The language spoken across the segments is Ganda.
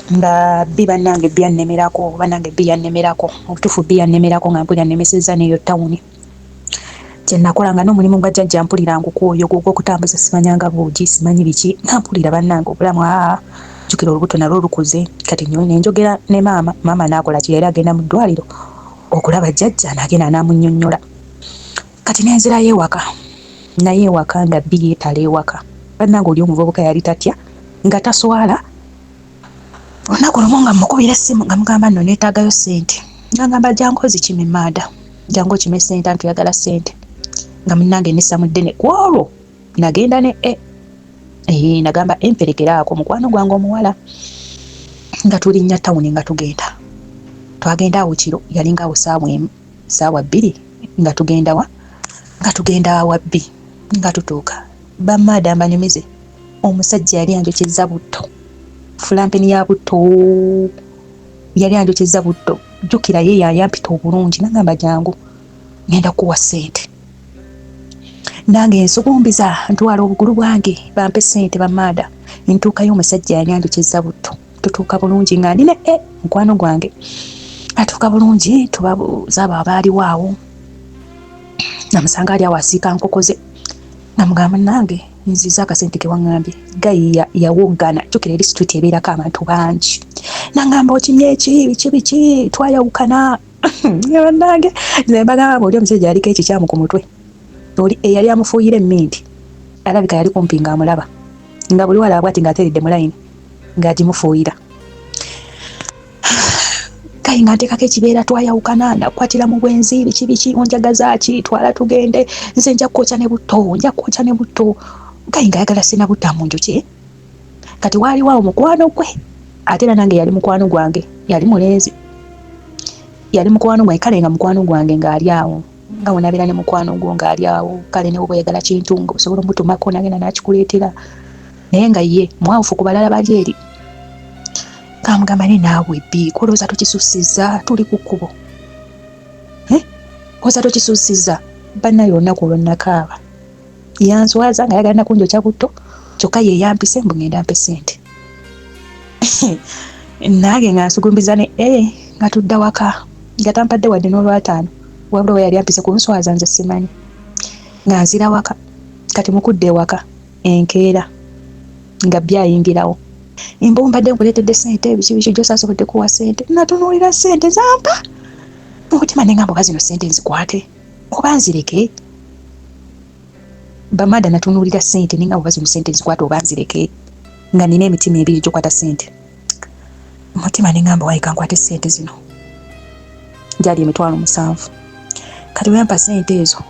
nga biba nange byannemerako banange byannemerako obutufu byannemerako nga mpulira nemeseza neyo tawuni kyenakola nga n'omulimu gwa jjajja mpulira ngukwoyo gw'okutambuza simanyanga buugi simanyi biki nga mpulira bannange obulamu jjukira olubuto nalwo lukuze kati nenjogera ne maama n'akola ki yali agenda mu ddwaliro okulaba jjajja n'agenda n'amunnyonnyola kati nenzirayo ewaka naye ewaka nga yeetala ewaka bannange oli omuvubuka yali tatya nga taswala olunaku lumu nga mukubira essimu nga mugamba nno neetaagayo ssente ngamba jangu ozikime maada jangu okime ssente antuyagala ssente nga munnange nessa muddene kwolwo nagenda ne nagamba emperekeraako mukwano gwange omuwala nga tulinnya tawuni nga twagenda awo kiro yalinga awo ssaawa 2 nga tugenda wabbi nga tutuuka bamaada mbanyumize omusajja yali anjokyezza butto fulampeni ya butto yali anjokyezza butto jjukira ye yayampita obulungi nagamba jangu ngenda kuwa ssente nange nsugumbiza ntwala obugulu bwange bampe ssente bamaada ntuukayo omusajja yali anjokyezza butto tutuuka bulungi nga ndine mukwano gwange atuuka bulungi tubabuuza abo abaaliwo awo namusanga ali awo asiika nkokoze namugamba nange nziza akasente ke waŋŋambye gayi yawoggana jjukira eri street ebeerako abantu bangi nangamba okimye biki twayawukana bannange nze mbagamba oli omusajja yaliko ekikyamu ku mutwe oli eyali amufuuyira emminti alabika yali kumpi ng'amulaba nga buli wala bwati ng'ateredde mu layini ng'agimufuuyira gayi nga nteekako ekibeera twayawukana nakwatira mu bwenzi biki onjagaza ki twala tugende nze nja kwokya ne butto gayi ng'ayagala sina butta mu njuki kati waaliwo mukwano gwe ate era nange yali mukwano gwange yali mulenzi yali mukwano gwange kale nga mukwano gwange ng'ali awo nga wonabeera ne mukwano gwo ng'ali awo kale ne bwe oyagala kintu nga osobola omutumako nagenda n'akikuleetera naye nga ye mwawufu ku balala bali eri kamugamba ne naawe bbi kulowooza tukisussizza tuli ku kkubo olowooza tukisussizza bannayo olunaku olwonnakaaba yanswaza nga yagala nakunjokya butto kyokka ye yampise mbu ngenda mpe ssente nange nga nsugumbiza ne nga tudda waka nga tampadde wadde n'olwataano wabula we yali ampise kunswaza nze simanyi nga nzira waka kati mukudde ewaka enkeera nga byayingirawo mbumbadde nkuleetedde ssente biki gy'osaasobodde kuwa ssente natunuulira ssente zampa mukutima ne ngamba oba zino ssente nzikwate oba nzireke bamaada natunuulira ssente ne ngamba oba zino ssente nzikwate oba nzireke nga nina emitima ebiri gyokwata ssente mutima ne ngamba wayi kankwate ssente zino gyali 7,000 kati wempa ssente ezo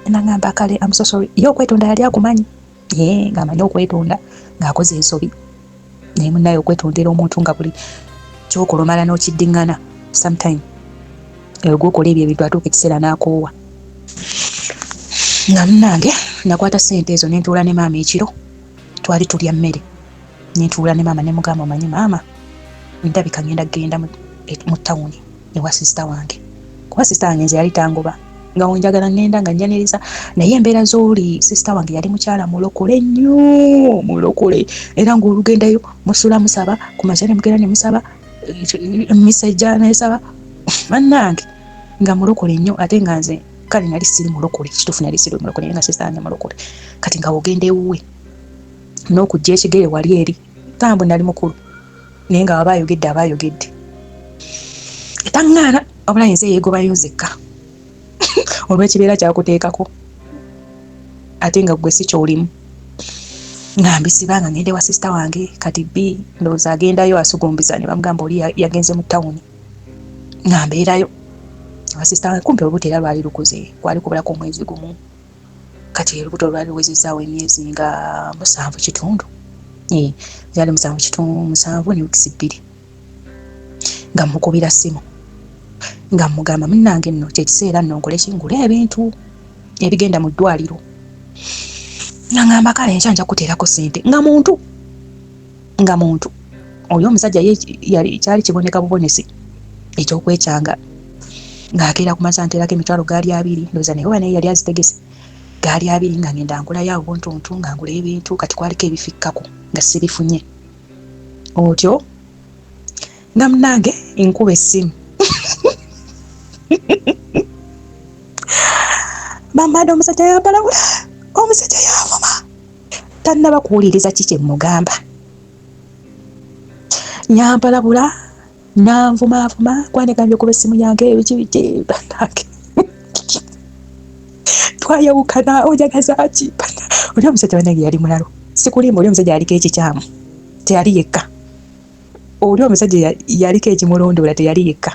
nagamba kale I'm so sorry ye okwetonda yali akumanyi ng'amanyi okwetonda ng'akoze ensobi naye munnaye okwetondera omuntu nga buli kyokola omala n'okiddiŋŋana sometime gwokola ebyo ebintu atuuka ekiseera n'akoowa nga munnange nakwata ssente ezo nentuula ne maama ekiro twali tulya mmere nentuula ne maama ne mugamba omanyi maama ndabika ngenda kugenda mu tawuni ewa sisita wange kuba sisita wange nze yali tangoba nga wenjagala ngenda nga njaniriza naye embeera z'oli sisita wange yali mukyala mulokole nnyo mulokole era ng'olugendayo musula musaba ku makya ne mugenda ne musaba misejja nesaba bannange nga mulokole nnyo ate nga nze kale nali siri mulokole kituufu nali siri mulokole naye nga sisita wange mulokole kati nga ogenda ewuwe n'okujja ekigere wali eri tambu nali mukulu naye nga aba ayogedde etaŋŋaana wabula nze yeegobayo nzekka olw'ekibeera kyakuteekako ate nga gwe si kyolimu nga mbisiba nga ngende wa sisita wange kati bbi ndowooza agendayo asugumbiza ne bamugamba oli yagenze mu tawuni nga mbeerayo wa sisita wange kumpi olubuto era lwali lukuze kwali kubulako omwezi gumu kati olubuto lwali luwezezaawo emyezi nga 7.5 byali 7 ne wiikisi 2 nga mukubira ssimu nga mugamba munnange nno kyekiseera nno nkole kingula ebintu ebigenda mu ddwaliro nga ngamba kale enkya nja kuteerako ssente nga muntu oli omusajja ye kyali kiboneka bubonesi ekyokwekyanga ng'akeera ku masa nteerako emitwalo gaali 2 ndowooza naye yali azitegese gaali 2 nga ngenda nkulayo abo buntuntu nga ngula ebintu kati kwaliko ebifikkako nga sibifunye otyo nga munange nkuba essimu bambadde omusajja yambalabula omusajja yavuma tannaba kuwuliriza ki kye mugamba yampalabula nanvumavuma kwanegambye okuba essimu yange ebiki banange twayawukana ojagaza ki oli omusajja banange yali mulalo sikulimba oli omusajja yaliko ekikyamu teyali yekka oli omusajja yaliko ekimulondoola teyali yekka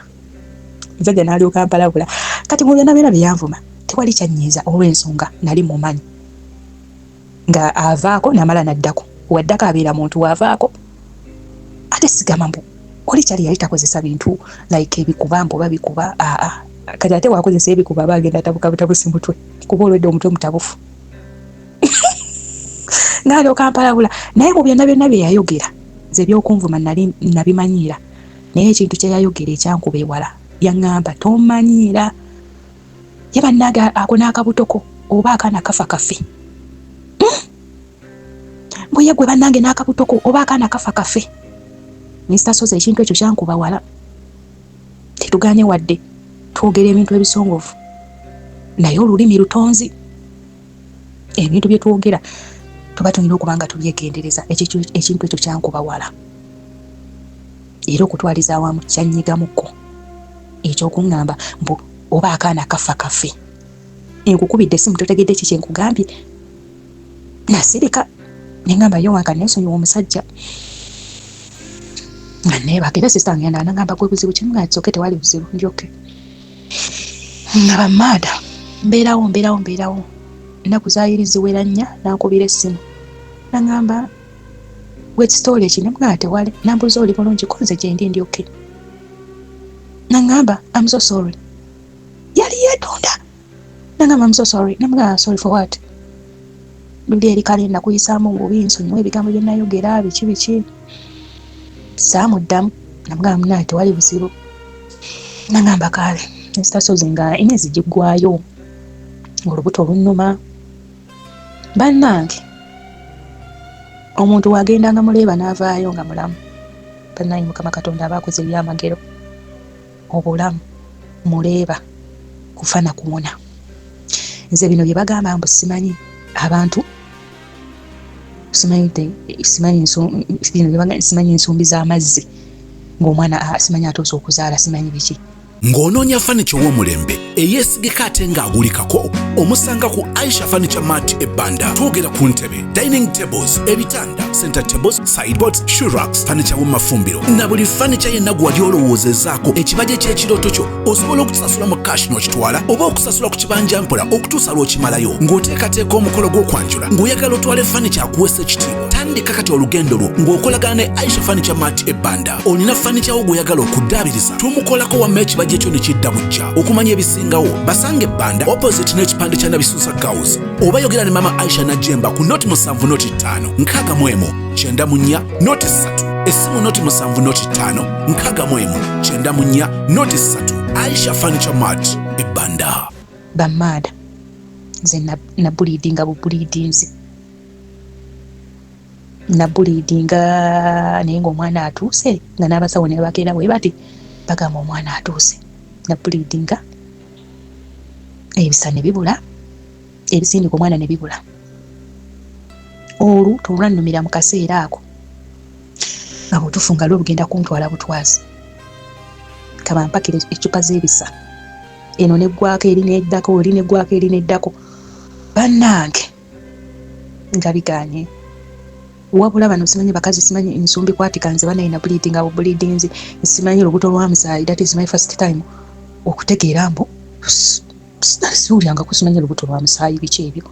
omusajja n'alyoka ampalabula kati mu byonna byonna byeyanvuma tewali kyanyiiza olw'ensonga nali mumanyi nga avaako namala naddako waddako abeera muntu waavaako ate sigamba mbu oli kyali yali takozesa bintu like ebikuba mbu babikuba kati ate wakozesa ebikuba aba agenda atabuka butabusi mutwe kuba olwedde omutwe mutabufu ng'alyoka ampalabula naye mu byonna byonna bye yayogera nze ebyokunvuma nabimanyiira naye ekintu kye yayogera ekyankuba ewala yaŋŋamba tomanyiira ye bannange ako n'akabutoko oba akaana kafa kafe mbwe ye gwe bannange n'akabutoko oba akaana kafa kafe Mr. Soza ekintu ekyo kyankuba wala tetuganye wadde twogera ebintu ebisongovu naye olulimi lutonzi ebintu bye twogera tuba tulina okuba nga tubyegendereza ekintu ekyo kyankuba wala era okutwaliza awamu kyanyigamukko ekyokuŋŋamba mbu oba akaana kafa kafe enkukubidde essimu totegedde ki kyenkugambye nasirika neŋŋamba yo wanka neesonyiwa omusajja nga neebaka era sisita ngenda nangamba gwe buzibu kimu nga kisoke tewali buzibu njoke nga bamaada mbeerawo ennaku zaayiri ziwera nnya nankubira essimu nangamba wekisitooli eki nemugamba tewali nambuuza oli bulungi ko nze gyendi ndyoke nangamba I'm so sorry yali yeetunda nangamba I'm so sorry namugamba sorry for what luli eri kale nakuyisaamu ngubi nsonyiwa ebigambo bye nayogera biki saamuddamu namugamba munaye tewali buzibu nangamba kale ensitasozi nga emyezi giggwayo olubuto olunnuma bannange omuntu wagenda nga muleeba n'avaayo nga mulamu bannange mukama katonda abaakoze ebyamagero obulamu muleeba kufa na kuwona nze bino bye bagamba mbu simanyi abantu simanyi ensumbi z'amazzi ng'omwana simanyi atuusa okuzaala simanyi biki ng'onoonya fanicha w'omulembe eyeesigika ate ng'agulikako omusanga ku Aisha Furniture Mart ebbanda twogera ku ntebe dining tables ebitanda center tables sideboards shoe racks fanicha w'omumafumbiro na buli fanicha yenna gwali olowoozezaako ekibajje ky'ekirooto kyo osobola okutusasula mu cash n'okitwala oba okusasula ku kibanja mpola okutuusa lw'okimalayo ng'oteekateeka omukolo gw'okwanjula ng'oyagala otwale fanicha akuweesa ekitiibwa tandika kati olugendo lwo ng'okolagana ne Aisha Furniture Mart ebbanda olina fanicha wo gw'oyagala okuddaabiriza tumukolako wamma ekibajje ekyo ne kidda bujja okumanya ebisingawo basanga ebbanda opposite n'ekipande kya Nabisusa Girls oba yogera ne mama Aisha Najemba ku noti 7 noti 5 nkaaga mu emu 94 noti 3 essimu noti 7 noti 5 nkaaga mu emu 94 noti 3 Aisha Furniture Mart ebbanda bamaada nze nabuliidinga bubuliidinzi nabuliidinga naye ng'omwana atuuse nga n'abasawo ne bagenda bwe bati bagamba omwana atuuse nabuliidinga ebisa ne bibula ebisindika omwana ne bibula oluuto olwannumira mu kaseera ako nga butufu nga lwebugenda kuntwala butwazi kabampakira ecupa z'ebisa eno neggwako eri neddako oli neggwako eri neddako bannange nga biganye wabula bano simanyi bakazi simanyi ensumbi kwatika nze banayina buliidinga bubuliidinzi simanyi olubuto lw'amusaayi that is my first time okutegeera mbu siwulyanga kusimanyi olubuto lw'amusaayi biki ebyo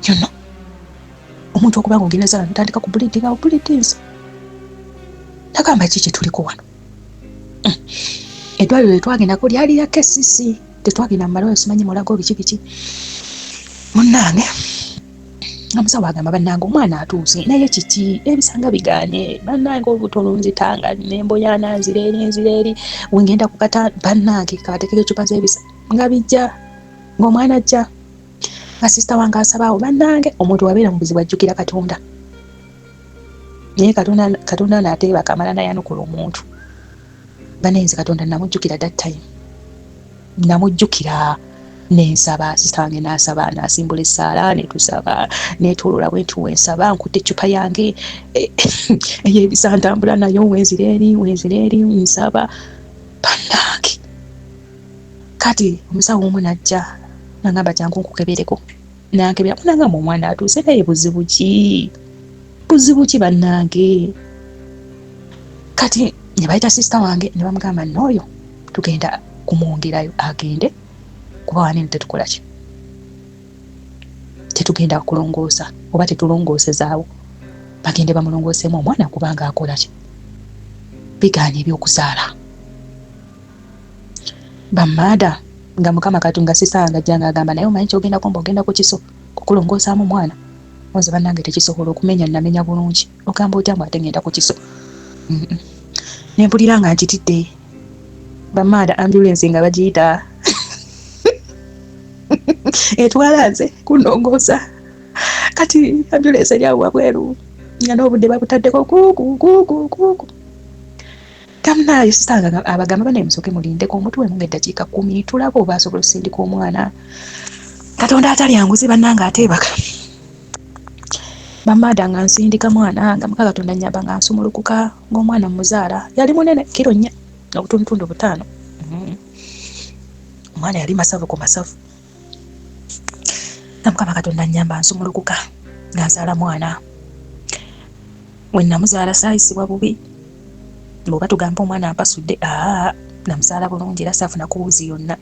yono omuntu okuba nga ogenda zala ntandika ku buliidinga bubuliidinzi nagamba ki kyetuliko wano eddwaliro lyetwagendako lyali lya KCC tetwagenda mu malwaliro simanyi mulago biki munnange omusawo agamba bannange omwana atuuse naye kiki ebisanga biganye bannange olubuto lunzitanga nemboyana nzireeri wengenda kukata bannange kabatekeko ecupa z'ebisa nga bijja ng'omwana ajja nga sisita wange asabaawo bannange omuntu wabeera mu buzibu ajjukira Katonda naye Katonda n'ateeba akamala nayanukula omuntu. Banenze Katonda namujjukira that time, namujjukira nensaba, sista wange n'asaba, n'asimbula essaala, netusaba, netuulula bwentu wensaba, nkutte eccupa yange ey'ebisa ntambula nayo wenzira eri nsaba. Bannange kati omusawo omu najja nangamba jangu nkukebereko, nankebera kunangamba omwana atuuse naye buzibu ki bannange. Kati ne bayita sista wange ne bamugamba n'oyo tugenda kumwongerayo agende, kuba wanene tetukola ki, tetugenda kulongoosa oba tetulongoosezaawo, bagende bamulongooseemu omwana kubanga akola ki, bigaanye ebyokuzaala. Bamaada nga Mukama Katonda sista wange ajja ng'agamba naye omanyi kyogenda kumba, ogenda ku kiso kukulongoosaamu mwana. Oze bannange tekisobola okumenya, namenya bulungi, ogamba otya mbu ate ngenda ku kiso. Nempulira nga nkitidde. Bamaada ambulance nga bagiyita etwala nze kunongoosa. Kati ambulance eri awo wabweru nga n'obudde babutaddeko kuuku. Tamnayo sista nga abagamba bane musooke mulindeko omutwe mu eddakiika 10 tulaba oba asobola okusindika omwana. Katonda atalyanguzi bannange ateebaka. Bamaada nga nsindika mwana nga Mukama Katonda nnyamba nga nsumulukuka ng'omwana muzaala yali munene kilo 4 obutundutundu 5. Omwana yali masavu ku masavu. Na Mukama Katonda nnyamba nsumulukuka nga nzaala mwana. Bwe namuzaala saayisibwa bubi. Bw'oba tugamba omwana ampasudde, namuzaala bulungi era saafuna kuwuzi yonna.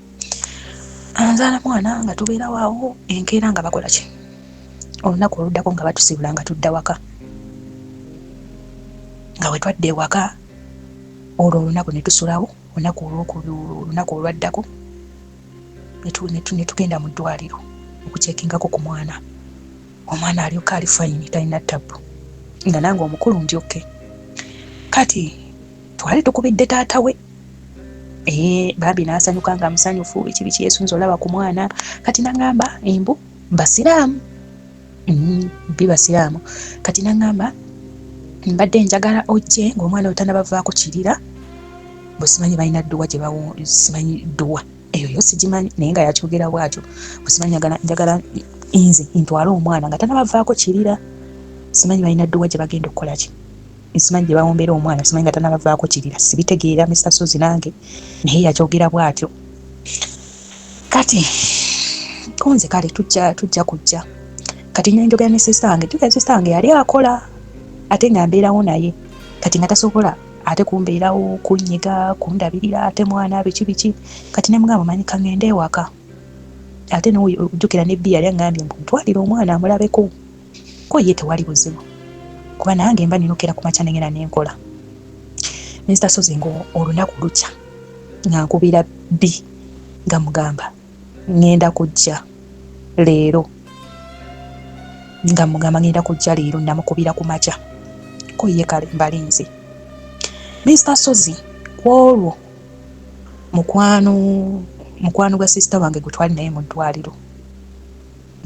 Nzaala mwana nga tubeera waawo enkeera nga bakola ki, olunaku oluddako nga batusibula nga tudda waka. Nga bwe twadda ewaka olwo olunaku ne tusulawo, olunaku olwaddako ne tugenda mu ddwaliro okukyekingako ku mwana. Omwana alyoka ali fayini, talina ttabbu, nga nange omukulu ndyoke. Kati twali tukubidde taata we. Bambi n'asanyuka nga musanyufu, biki yesunze olaba ku mwana. Kati nangamba embu basiraamu, basiraamu. Kati nangamba mbadde njagala ojje ng'omwana otanabavaako kirira, bwe simanyi balina dduwa gye simanyi dduwa eyo yo sigimanyi, naye nga yakyogera bwatyo. Bwe simanyi njagala nze ntwale omwana nga tanabavaako kirira, simanyi balina dduwa gye bagenda okukola ki, simanyi gye bawombera omwana, simanyi nga tanabavaako kirira, sibitegeera Mr. Sozi nange, naye yakyogera bwatyo. Kati konze kale tujja kujja. Kati njogera ne sista wange, sista wange yali akola ate nga mbeerawo naye, kati nga tasobola ate kumbeerawo, kunnyiga, kundabirira ate mwana biki. Kati ne mugamba manyi ka ngende ewaka. Ate n'ojjukira ne bbi yali angambye mbu ntwalire omwana amulabeko, ko ye tewali buzibu kuba nange mba ninukira ku makya nengenda nenkola. Mr. Sozi ngo olunaku lukya nga nkubira bbi nga mugamba ngenda kujja leero, nga mugamba ngenda kujja leero, namukubira ku makya ko ye kale mbalinzi. Mr. Sozi kwolwo mukwano gwa sista wange gwe twali naye mu ddwaliro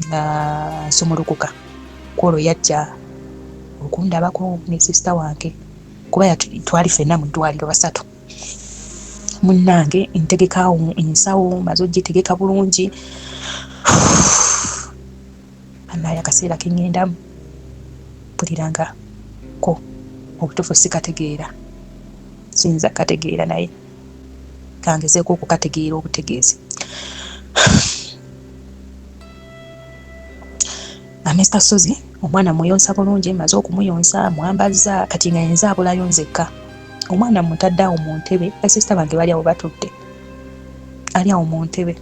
nga nsumulukuka, kwolwo yajja okundabako ne sista wange kuba twali ffenna mu ddwaliro basatu. Munnange ntegekaawo ensawo maze ogitegeka bulungi. Annaye akaseera ke ŋŋendamu mpuliranga ko obutuufu sikategeera, siyinza kategeera naye kangezeeko okukategeera obutegeezi. Mr. Sozi omwana muyonsa bulungi, maze okumuyonsa mwambaza, kati nga yenza abulayo nzekka. Omwana mutadde awo mu ntebe, basista bange bali awo batudde, ali awo mu ntebe,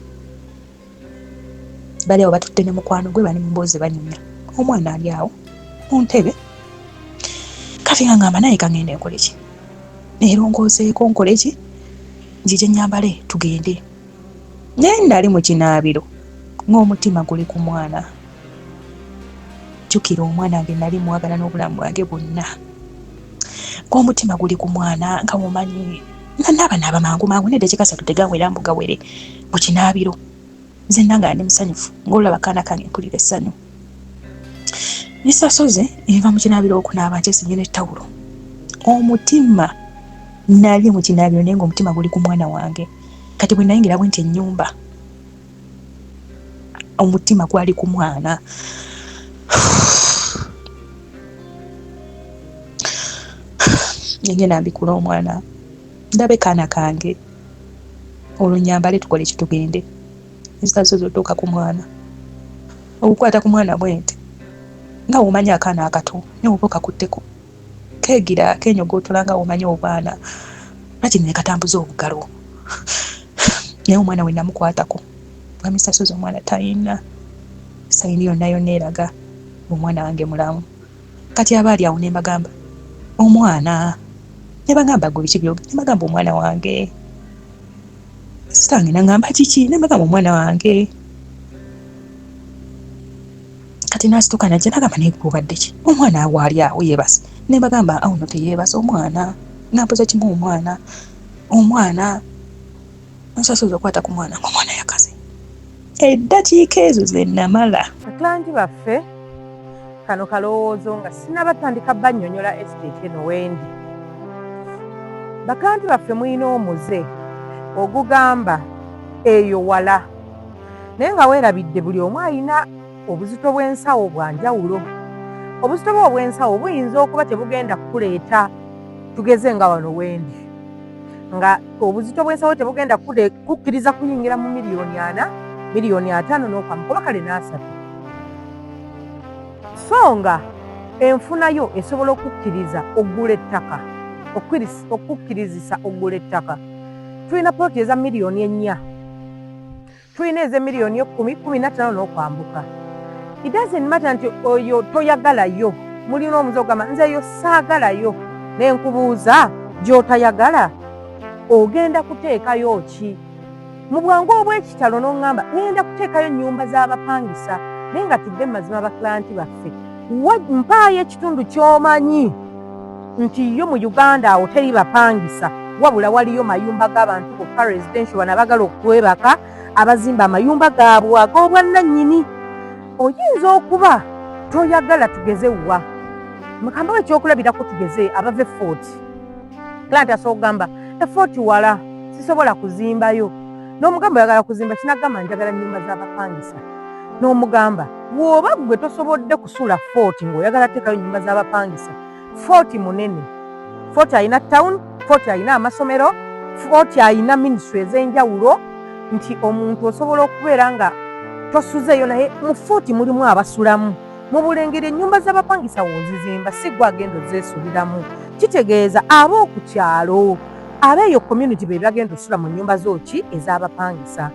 bali awo batudde ne mukwano gwe bali mu mboozi banyumya. Omwana ali awo mu ntebe, kati nga ngamba naye kangende nkole ki, neerongozeeko nkole ki, njije nyambale tugende. Naye nali mu kinaabiro ng'omutima guli ku mwana. Jjukira omwana wange nali mwagala n'obulamu bwange bwonna, ng'omutima guli ku mwana nga mumanyi nga naaba mangu n'eddakiika 3 tegawera mbu gawere mu kinaabiro. Nze nanga ndi musanyufu ng'olaba kaana kange mpulira essanyu. Nisasoze enva mu kinaabiro okunaaba nkyesimbye n'ettawulo. Omutima nalye mu kinaabiro naye ng'omutima guli ku mwana wange. Kati bwe nayingira bwe nti ennyumba omutima gwali ku mwana. Ngenda mbikula omwana ndabe kaana kange olwo nyambale tukole kitugende. Nisasoze otuuka ku mwana okukwata ku mwana bwe nti nga womanya akaana akato naye oba okakutteko keegira kenyogootola nga womanya obwana nakino ne katambuza obugalo naye omwana we namukwatako nga Misasozi omwana tayina sayini yonna yonna eraga omwana wange mulamu. Kati aba ali awo ne mbagamba omwana ne bagamba gwe biki byogera ne bagamba omwana wange sitange nangamba kiki ne mbagamba omwana wange. Kati nasituka najja nagamba nekubadde ki omwana waali awo yeebase ne mbagamba awo no teyeebase omwana nampoza kimu omwana Misasozi okwata ku mwana ng'omwana yakaze eddakiika ezo ze namala. Baklanti baffe kano kalowoozo nga sinnabatandika bannyonnyola estate eno wendi. Baklanti baffe mulina omuze ogugamba eyo wala naye nga weerabidde buli omu alina obuzito bw'ensawo bwa njawulo. Obuzito bwo obw'ensawo buyinza okuba tebugenda kuleeta tugeze nga wano wendi, nga obuzito bw'ensawo tebugenda kukkiriza kuyingira mu miliyoni 4, miliyoni 5 n'okwambuka kale n'asatu. So nga enfunayo esobola okukkiriza oggula ettaka, okukkirizisa oggula ettaka. Tulina ploti eza miliyoni 4, tulina ez'emiliyoni 10, 15 n'okwambuka. It doesn't matter nti oyo toyagalayo. Mulina omuze ogamba nze eyo saagalayo ne nkubuuza gy'otayagala ogenda kuteekayo ki? Mu bwangu obw'ekitalo n'oŋŋamba ngenda kuteekayo nnyumba z'abapangisa naye nga tudde mu mazima baklanti baffe. Mpaayo ekitundu ky'omanyi nti yo mu Uganda awo teri bapangisa wabula waliyo mayumba g'abantu bokka residential bano abagala okwebaka abazimba amayumba gaabwe ag'obwannannyini. Oyinza okuba toyagala tugeze wa mukamba ekyokulabirako tugeze abave Fort. Klanti asobola okugamba Fort wala sisobola kuzimbayo n'omugamba oyagala kuzimba kinagamba njagala nnyumba z'abapangisa n'omugamba bw'oba gwe tosobodde kusula Fort ng'oyagala teekayo nnyumba z'abapangisa. Fort munene, Fort ayina town, Fort ayina amasomero, Fort ayina ministry ez'enjawulo nti omuntu osobola okubeera nga tosuzeeyo naye mu Fort mulimu abasulamu. Mu Bulengeri ennyumba z'abapangisa w'ozizimba si gwe agenda ozeesuliramu. Kitegeeza ab'oku kyalo abeeyo community be bagenda osula mu nnyumba zooki ez'abapangisa.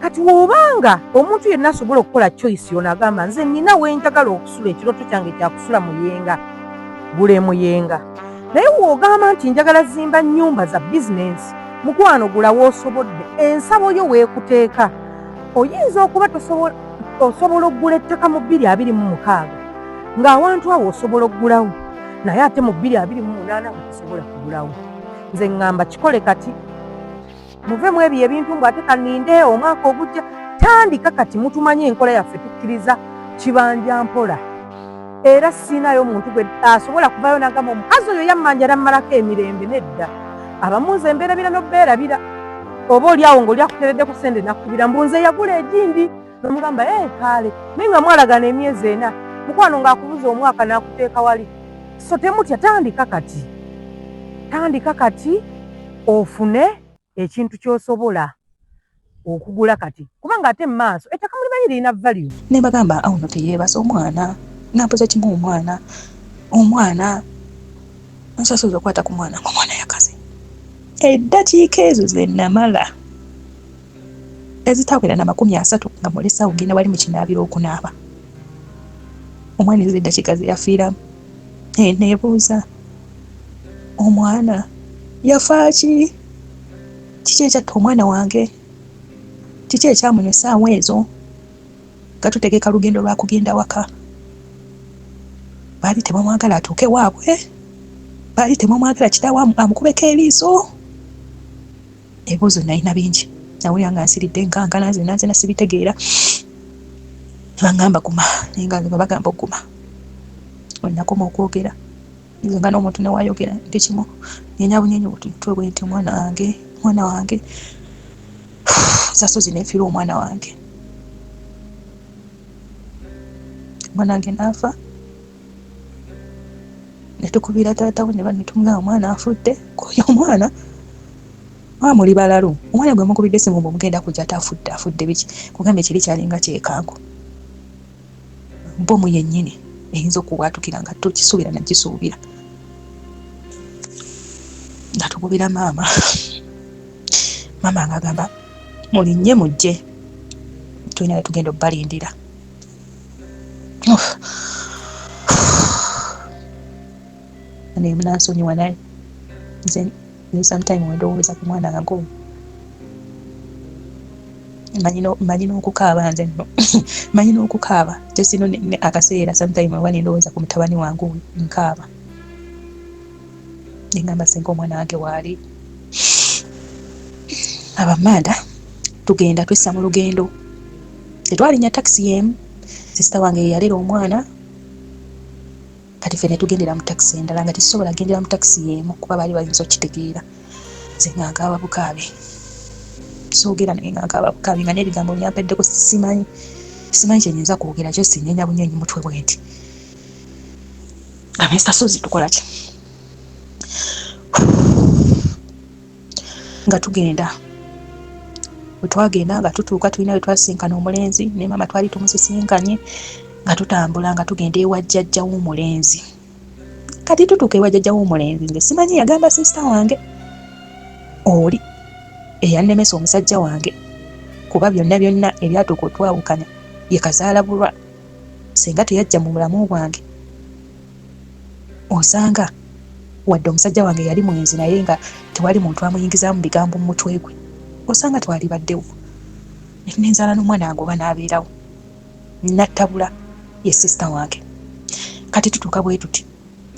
Kati w'obanga omuntu yenna asobola okukola choice yona agamba nze nnina wenjagala okusula ekirooto kyange kyakusula Muyenga, gule Muyenga. Naye w'ogamba nti njagala zimba nnyumba za business, mukwano gula w'osobodde ensabo yo weekuteeka. Oyinza okuba osobola oggula ettaka mu 2026 ng'awantu awo osobola oggulawo naye ate mu 2028 tosobola kugulawo. Nze ŋŋamba kikole kati muvemu ebyo ebintu mbw ate kaninde omwaka ogujja tandika kati mutumanye enkola yaffe tukkiriza kibanja mpola. Era siinayo omuntu gwe asobola kuvayo n'agamba omukazi oyo yammanja nammalako emirembe nedda. Abamuuza embeerabira n'obbeerabira oba oli awo ng'olyakuteredde ku sente nakubira mbunze yagula egindi n'omugamba kaale naye nga mwalagana emyezi 4 mukwano ng'akubuza omwaka n'akuteeka wali. So temutya, tandika kati ofune ekintu ky'osobola okugula kati kubanga ate mu maaso ettaka mulimanyi lirina value. Ne bagamba awo no teyeebase omwana nampoza kimu omwana Misasozi okwata ku mwana ng'omwana yakaze eddakiika ezo ze namala ezitawera na 30 nga mulesa ogenda wali mu kinaabiro okunaaba. Omwana ezo eddakiika ze yafiiramu neebuuza omwana yafa ki? Kiki ekyatta omwana wange? Kiki ekyamunywa essaawa ezo nga tutegeka lugendo lwa kugenda waka? Baali tebamwagala atuuke waabwe? Baali tebamwagala kitaawe amukubeko eriiso? Ebibuuzo nalina bingi nawulira nga nsiridde nkankana nze sibitegeera. Bangamba guma naye nga bagamba oguma Onnakoma okwogera nze nga n'omuntu newayogera nti kimu nyenyabunyenyi omutwe gwe nti mwana wange Sasozi nefiira omwana wange. Omwana wange naafa netukubira taata we ne tumugamba omwana afudde. Koyo omwana muli balalu. Omwana gwe mukubidde esimu mugenda kujja afudde biki kugambe kiri kyalinga kyekango. Bomu yennyini eyinza okubwatukira nga tukisuubira nakisuubira. Nga tukubira maama ng'agamba mulinnye mujje tulina ne tugenda obbalindira. Ne munansonyiwa naye nze sometime wendowooza ku mwana nga ng'oyo manyi n'okukaaba nze nno manyi n'okukaaba tesino akaseera sometime oba nendowooza ku mutabani wange oyo nkaaba nengamba senga omwana wange waali. Abamanda tugenda twessa mu lugendo tetwalinya takisi yemu. Sisita wange yeyalera omwana kati ffe ne tugendera mu takisi endala nga tetusobola gendera mu takisi yemu kuba baali bayinza okitegeera. Nze nga nkaaba bukaabe soogera naye nga nkaaba bukaabe nga n'ebigambo byampeddeko simanyi kyenyinza kwogera kyo sinyenya bunyenyi mutwe bwe nti Sasozi tukola ki nga tugenda. Bwe twagenda nga tutuuka tulina we twasisinkana omulenzi ne maama twali tumusisinkanye nga tutambula nga tugenda ewa jjajja w'omulenzi. Kati tutuuka ewa jjajja w'omulenzi nze simanyi yagamba sisita wange oli eyannemesa omusajja wange kuba byonna ebyatuuka otwawukanya ye kazaalabulwa. Senga teyajja mu bulamu bwange osanga wadde omusajja wange yali mwenzi naye nga tewali muntu amuyingizaamu bigambo mu mutwe gwe osanga twali baddewo. Nenzaala n'omwana wange oba n'abeerawo nattabula ye sisita wange. Kati tutuuka bwe tuti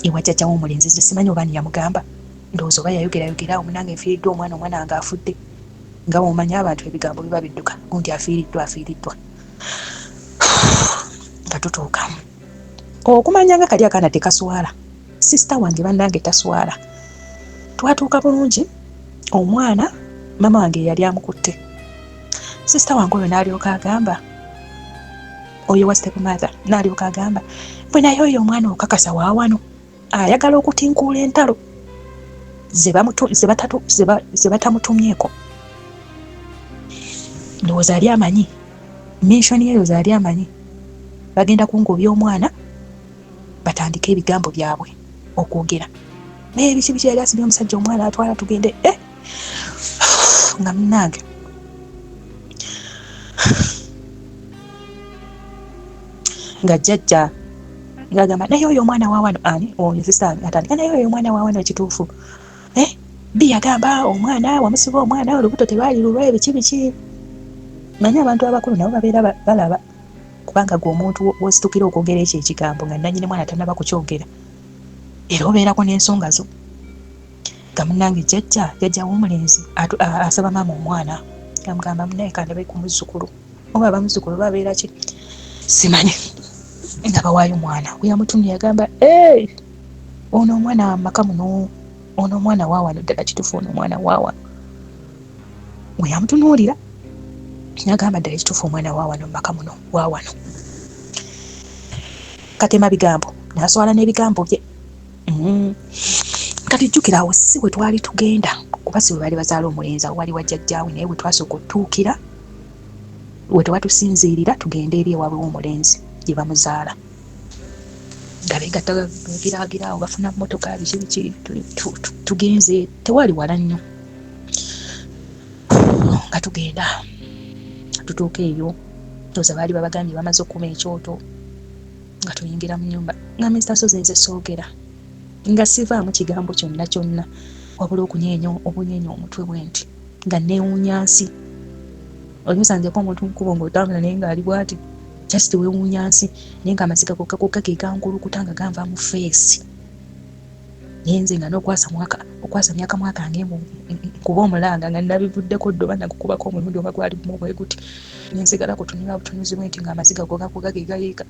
ewa jjajja w'omulenzi nze simanyi oba niyamugamba ndowooza oba yayogera omunange nfiiriddwa omwana wange afudde nga bw'omanyi abantu ebigambo biba bidduka gundi afiiriddwa. Nga tutuukamu okumanya nga kali akaana tekaswala sisita wange bannange taswala. Twatuuka bulungi omwana maama wange yali amukutte. Sisita wange oyo n'alyoka agamba oyo wa step mother n'alyoka agamba bwe naye oyo omwana okakasa wa wano ayagala okutinkuula entalo ze batamutumyeko. Ndowooza ali amanyi menshoni eyo zaali amanyi bagenda kungobya omwana batandike ebigambo byabwe okwogera naye biki yali asibye omusajja omwana atwala tugende nga munnange nga jjajja ng'agamba naye oyo omwana wa wano ani oyo sisita atandika naye oyo omwana wa wano ekituufu bi yagamba omwana wamusiba omwana olubuto terwali lulwe biki manyi abantu abakulu nabo babeera balaba kubanga gwe omuntu wositukira okwogera ekyo ekigambo nga nannyini mwana tannaba kukyogera era obeerako n'ensonga zo. Nga munnange jjajja w'omulenzi asaba maama omwana gamugamba munaye kandabe ku muzzukulu oba abamuzzukulu babeera ki simanyi nga bawaayo omwana we yamutumye yagamba ono omwana wa maka muno ono omwana waawano ddala kituufu ono omwana waawano we yamutunuulira yagamba ddala ekituufu omwana waawano maka muno waawano. Katema bigambo n'aswala n'ebigambo bye. Kati jjukira awo si bwe twali tugenda kuba si bwe baali bazaala omulenzi awo wali wa jjajjaawe naye bwe twasooka otuukira we tewatusinziirira tugenda eri ewaabwe w'omulenzi gye bamuzaala nga beegatta bagiraagira awo bafuna mmotoka biki tugenze tewali wala nnyo nga tugenda tutuuka eyo toza baali babagambye bamaze okkuba ekyoto nga tuyingira mu nnyumba nga Mr. Sozi nze soogera nga sivaamu kigambo kyonna wabula obunyeenya omutwe bwe nti nga neewuunya nsi omusanzeko omuntu nkubo ng'otambula naye ng'ali bw'ati just weewuunya nsi naye ng'amaziga gokka ge gangulukuta nga ganva mu feesi naye nze nga n'okwasa myaka mwaka nge kuba omulanga nga nabivuddeko ddoba nagukubako omulundi oba gwali gumu bwe guti nensigala kutunula butunuzi bwe nti ng'amaziga go gakuga ge gayiika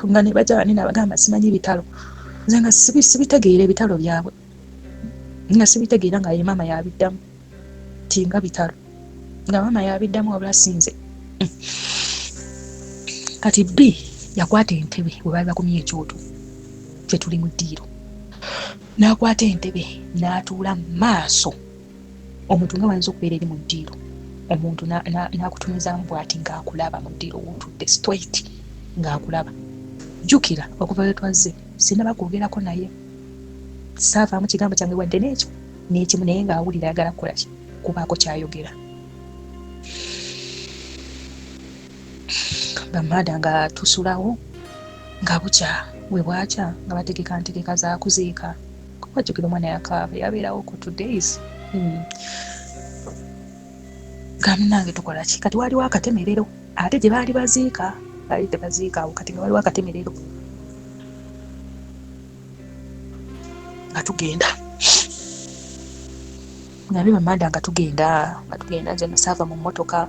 nga ne bajja banene abagamba simanyi bitalo nze nga sibitegeera ebitalo byabwe nga sibitegeera nga ye maama yabiddamu tinga bitalo nga maama yabiddamu wabula sinze kati B yakwata entebe bwe baali bakumye ekyoto kye tuli mu ddiiro n'akwata entebe n'atuula mu maaso omuntu nga wayinza okubeera eri mu ddiiro omuntu n'akutumizamu bw'ati ng'akulaba mu ddiiro wotudde straight ng'akulaba jjukira okuva we twazze sinaba kwogerako naye saavaamu kigambo kyange wadde n'ekyo n'ekimu naye ng'awulira ayagala kukola ki kubaako kyayogera bamada nga tusulawo nga bukya we bwakya nga bategeka za kuziika kubajjukira omwana yakaaba yabeerawo ku 2 days gamunange tukola ki kati waliwo akatemerero ate gye baali baziika baali tebaziika awo kati nga waliwo akatemerero nga tugenda nabe bamada nga tugenda nze nasaava mu mmotoka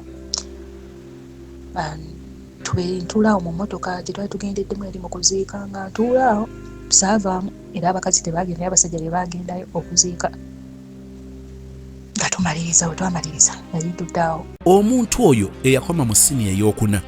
ntuulaawo mu mmotoka gye twali tugendeddemu eri mu kuziika nga ntuulaawo saavaamu era abakazi tebagenda abasajja be bagendayo okuziika nga tumaliriza bwe twamaliriza nali tuddaawo omuntu oyo eyakoma mu siniya ey'okuna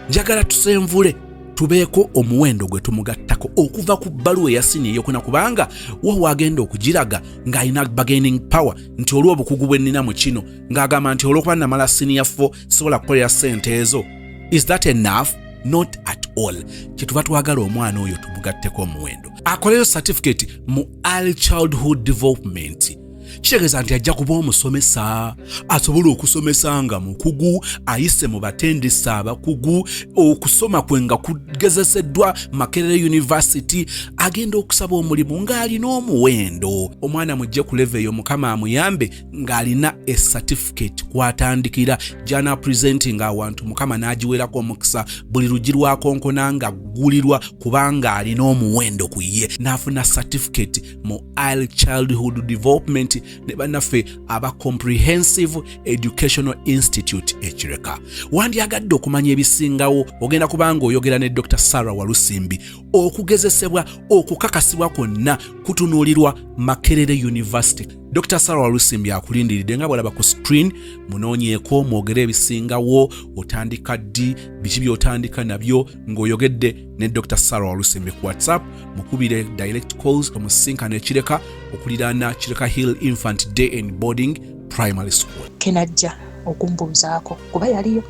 njagala tusenvule tubeeko omuwendo gwe tumugattako okuva ku bbaluwa eya siniya ey'okuna kubanga wo agenda okugiraga ng'alina bargaining power nti olw'obukugu bwe nnina mu kino ng'agamba nti olw'okuba namala siniya 4 sisobola kukolera ssente ezo. Is that enough? Not at all. Kyetuva twagala omwana oyo tumugatteko omuwendo akoleyo certificate mu early childhood development. Kitegeeza nti ajja kuba omusomesa asobola okusomesa nga mukugu ayise mu batendesa abakugu okusoma kwe nga kugezeseddwa Makerere University agenda okusaba omulimu ng'alina omuwendo. Omwana mujje ku level eyo Mukama amuyambe ng'alina a certificate kwatandikira jana presenting awantu Mukama n'agiwerako omukisa buli lugi lwakonkona nga gulirwa kubanga alina omuwendo ku ye n'afuna certificate mu early childhood development ne bannaffe aba Comprehensive Educational Institute ekireka. Wandyagadde okumanya ebisingawo ogenda kubanga oyogera ne Dr. Sarah Walusimbi okugezesebwa okukakasibwa kwonna kutunuulirwa Makerere University. Dr. Sarah Walusimbi akulindiridde nga bwalaba ku screen munoonyeeko mwogere ebisingawo otandika ddi biki by'otandika nabyo ng'oyogedde ne Dr. Sarah Walusimbi ku WhatsApp mukubire direct calls omusinkana ekireka okuliraana Kireka Hill Infant Day and Boarding Primary School. Kenajja okumbuuzaako kuba yaliyo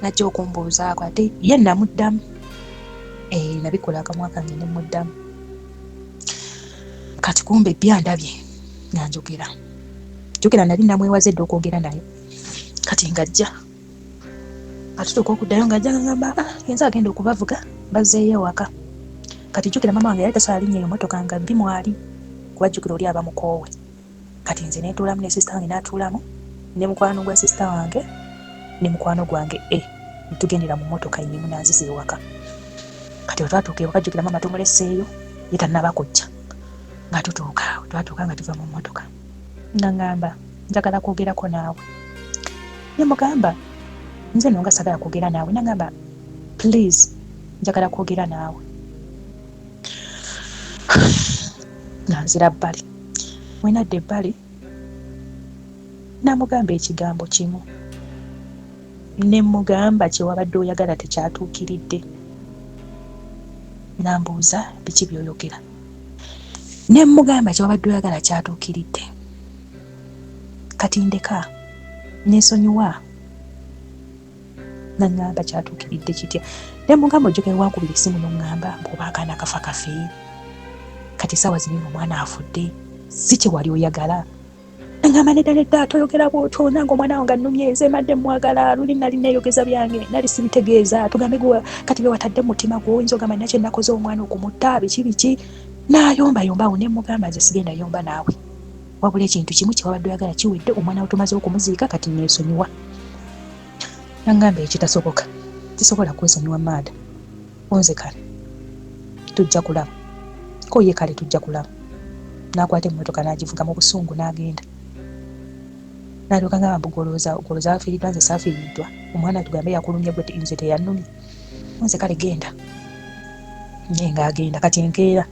najja okumbuuzaako ate ye namuddamu nabikola akamwaka nge nemuddamu kati kumbe byandabye nanjogera jogera nali namwewazedde okwogera naye kati ngajja atutuka okuddayo ngajja ngamba yenza agenda okubavuga bazzeeyo waka kati jogera mama wange yali tasaalinnyo eyo mmotoka nga bimwali kubajjukira oli aba mukoowe kati nze netuulamu ne sisita wange n'atuulamu ne mukwano gwa sisita wange ne mukwano gwange nitugendera mu mmotoka yimu nanziza ewaka kati twatuuka ewaka jjukira mama tumuleseeyo ye tannaba kujja nga twatuuka nga tuva mu mmotoka nga ngamba njagala kwogerako naawe ye mugamba nze no nga sagala kwogera naawe nagamba please njagala kwogera naawe nga nzira bbali wenadde ebbali namugamba ekigambo kimu ne mugamba kye wabadde oyagala tekyatuukiridde nambuuza biki byoyogera ne mugamba kye wabadde oyagala kyatuukiridde kati ndeka nesonyiwa nangamba kyatuukiridde kitya ne mugamba ojjukira wankubira essimu nongamba mbuoba akaana kafa kafe kati saawa zino omwana afudde si kye wali oyagala nangamba nedda toyogera bwotyo nange omwana wange annumye nze madde mwagala luli nali neeyogeza byange nali sibitegeeza tugambe gwe kati bye watadde mutima gwo oyinza ogamba nakye nakoze omwana okumutta biki n'ayombayomba awo ne mugamba nze sigenda yomba naawe wabula ekintu kimu kye wabadde oyagala kiwedde omwana we tumaze okumuziika kati neesonyiwa nangamba ekitasoboka tisobola kwesonyiwa maada onze kale tujja kulaba ko ye kale tujja kulaba n'akwata emmotoka n'agivuga mu busungu n'agenda n'alyoka ngamba ogolooza afiiriddwa nze saafiiriddwa omwana tugambe yakulumye gwe nze teyannumye nze kale genda naye ng'agenda. Kati enkeera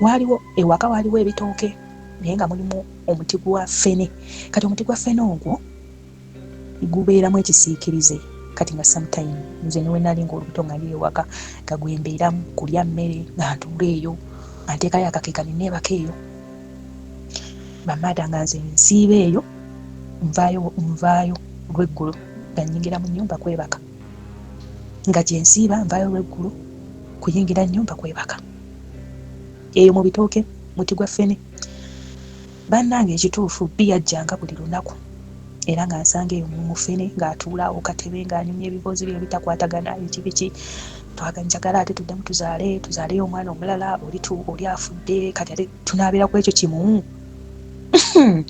waaliwo ewaka waaliwo ebitooke naye nga mulimu omuti gwa ffene. Kati omuti gwa ffene ogwo gubeeramu ekisiikirize. Kati nga sometime nze niwe nali ng'olubuto nga ndi ewaka nga gwembeeramu kulya mmere nga ntuula eyo nga nteekayo akakeeka neebaka eyo. Bamaada nga nze nsiiba eyo nvaayo lw'eggulu nga nnyingira mu nnyumba kwebaka. Nga gye nsiiba nvaayo lw'eggulu kuyingira nnyumba kwebaka. Eyo mu bitooke muti gwa ffene. Bannange ekituufu bbi yajjanga buli lunaku era nga nsanga eyo mu ffene ng'atuulaawo katebe ng'anyumya ebiboozi bye bitakwatagana ekibiki. Twaganjagala ate tuddemu tuzaaleyo omwana omulala oli afudde kati ate tunaabeera ku ekyo kimu.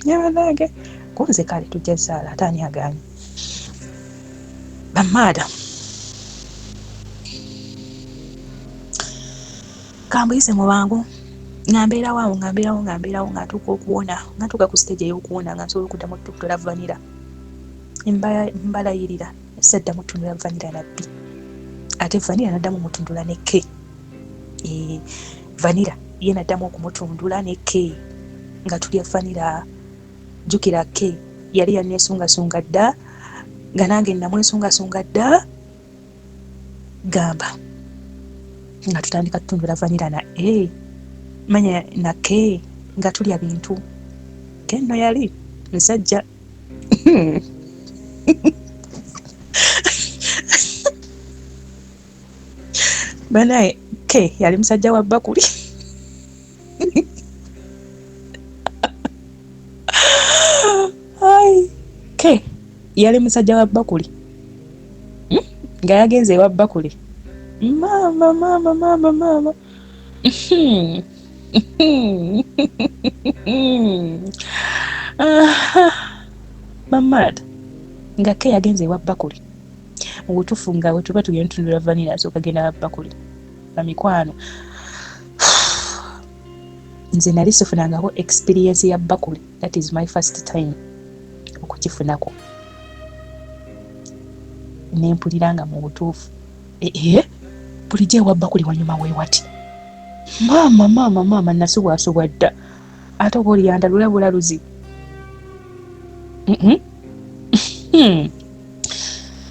Bannange kunze kale tujja zaala ate ani agaanye. Bamaada kambuyise mu bangu nga mbeerawo nga ntuuka okuwona nga ntuuka ku stage ey'okuwona nga nsobola okuddamu okutundula vanira. Mbalayirira saddamu okutundula vanira nabbi ate vanira naddamu omutundula ne ke. Vanira ye naddamu okumutundula ne ke nga tulya vanira. Jjukira ke yali yanneesungasunga dda nga nange namwesungasunga dda gamba nga tutandika tutundula vanira na manya na ke nga tulya bintu. Ke nno yali musajja banaye ke yali musajja wa bakuli. Ke yali musajja wa bakuli nga yagenze ewa bakuli. Maama Bamaada nga ke yagenze ewa bakuli mu butuufu nga we tuba tugenda tutundula vanira asooka genda wa bakuli. Bamikwano nze nali sifunangako experience ya bakuli. That is my first time okukifunako. Nempuliranga mu butuufu bulijjo ewa bakuli wanyuma weewati. Maama nasubwasubwa dda ate oba oliyandalula bulaluzi.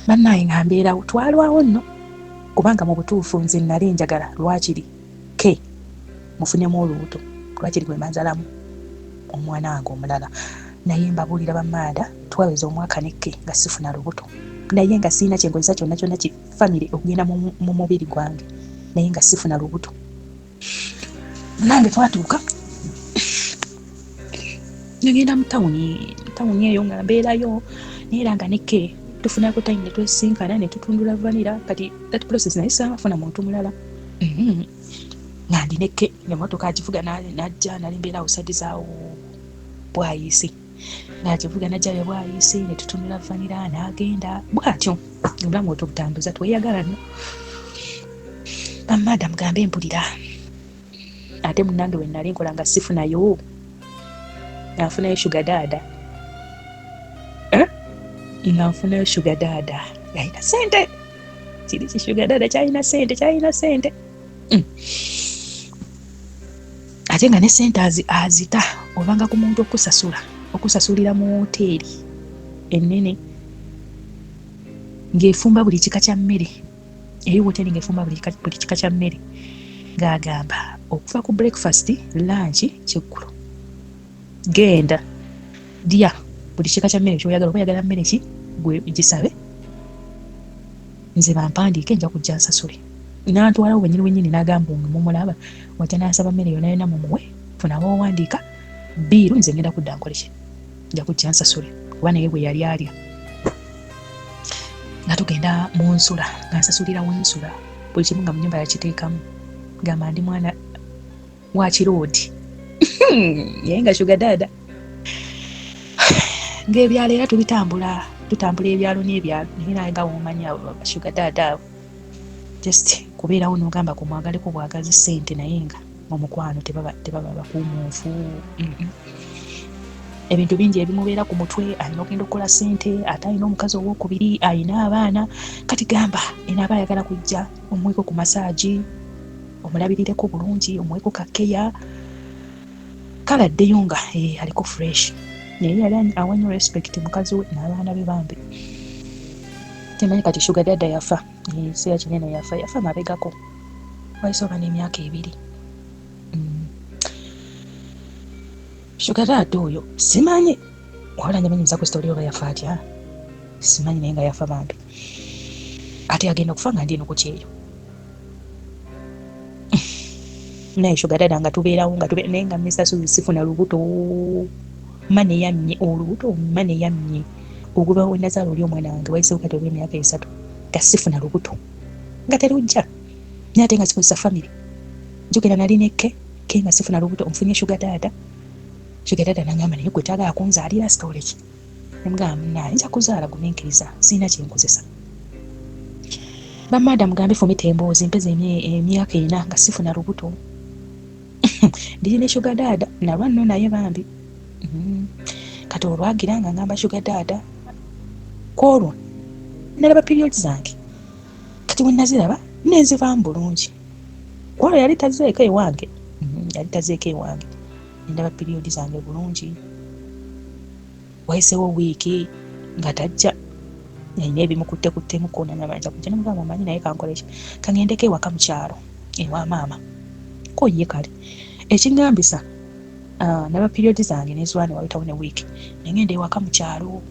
Bannaye nga mbeerawo twalwawo nno kubanga mu butuufu nze nali njagala lwakiri ke mufunemu olubuto lwakiri gwe manzalamu omwana wange omulala. Naye mbabuulira bamaada twaweza omwaka nekke nga sifuna lubuto naye nga siina kyenkozesa kyonna ki famire okugenda mu mubiri gwange naye nga sifuna lubuto. Nange twatuuka ngenda mu tawuni eyo nga mbeerayo naye nga nekke tufunako time ne twesinkana ne tutundula vanira. Kati that process naye saafuna muntu mulala. Nga ndi nekke emmotoka agivuga najja nali mbeerawo sadi zaawo bwayisi ng'agivuga najjayo bwayisi ne tutundula vanira n'agenda bw'atyo. Obulamu otubutambuza tweyagala nno. Bamaada mugambe mpulira ate munnange we nali nkola nga sifunayo nfunayo sugar dada nga nfunayo sugar dada yalina sente. Kiri ki sugar dada kyalina sente ate nga ne sente azita obanga ku muntu okusasulira mu woteeri ennene ng'efumba buli kika kya mmere. Eri woteeri ng'efumba buli kika kya mmere ng'agamba okuva ku breakfast lunch kyeggulo genda lya buli kika kya mmere kyoyagala. Oba oyagala mmere ki gwe gisabe nze bampandiike nja kujja nsasule. N'antwalawo wennyini n'agamba omwe mumulaba wajja n'asaba mmere yonna mumuwe funa b'owandiika biiru nze ngenda kudda nkoleki nja kujja nsasule kuba naye bwe yali alya. Nga tugenda mu nsula nga nsasulirawo ensula buli kimu nga mu nnyumba yakiteekamu. Gamba ndi mwana wa kiroodi yaye nga sugar dada. Ng'ebyalo era tutambula ebyalo n'ebyalo naye naye nga womanya sugar dada abo just kubeerawo n'ogamba kumwagaleko bwagazi ssente naye nga mu mukwano tebaba bakuumuufu. ebintu bingi ebimubeera ku mutwe, alina okugenda okukola ssente, ate alina omukazi owokubiri, alina abaana. Kati gamba enaaba ayagala kujja omuweko ku masaagi, omulabirireko bulungi, omuweko kakeya, kale addeyo nga aliko fresh. Naye yali awa nnyo respect mukazi we n'abaana be bambi. Temanyi kati sugar dada yafa, ekiseera kinene yafa mabegako, wayise oba n'emyaka 2. Sugar dada oyo simanyi, wabula njamanyiza ku story oba yafa atya, simanyi naye nga yafa bambi. Ate agenda okufa nga ndi eno ku kyeyo. Naye sugar dada nga tubeerawo naye nga Mr. Suzy sifuna lubuto, mane yammye olubuto, mane yammye okuva we nazaala oli omwana wange wayisewo kati olw'emyaka 3 nga sifuna lubuto nga terujja, naye ate nga sikozesa famire. Njogera nali nekke nga sifuna lubuto, onfunye sugar dada. Sugar dada nangamba naye gwe taagala kunzaalira story ki? Nemugamba naye nja kuzaala gunenkiriza, sirina kyenkozesa. Bamada mugambe fumita emboozi mpeza emyaka 4 nga sifuna lubuto. Ndiri ne sugar dada nalwa nno naye bambi. Kati olwagira nga ngamba sugar dada kwolwo nalaba period zange, kati we naziraba nezivaamu bulungi. Kwolwo yali tazeeko ewange, ndaba period zange bulungi. Wayisewo wiiki nga tajja, nalina ebimukuttekuttemu kona nabanja kujja nemugamba omanyi naye kankoleki, kangendeko ewaka mu kyalo ewa maama ko ye kale ekingambisa. Naba period zange nezwane wayitawo ne wiiki nengenda ewaka mu kyalo.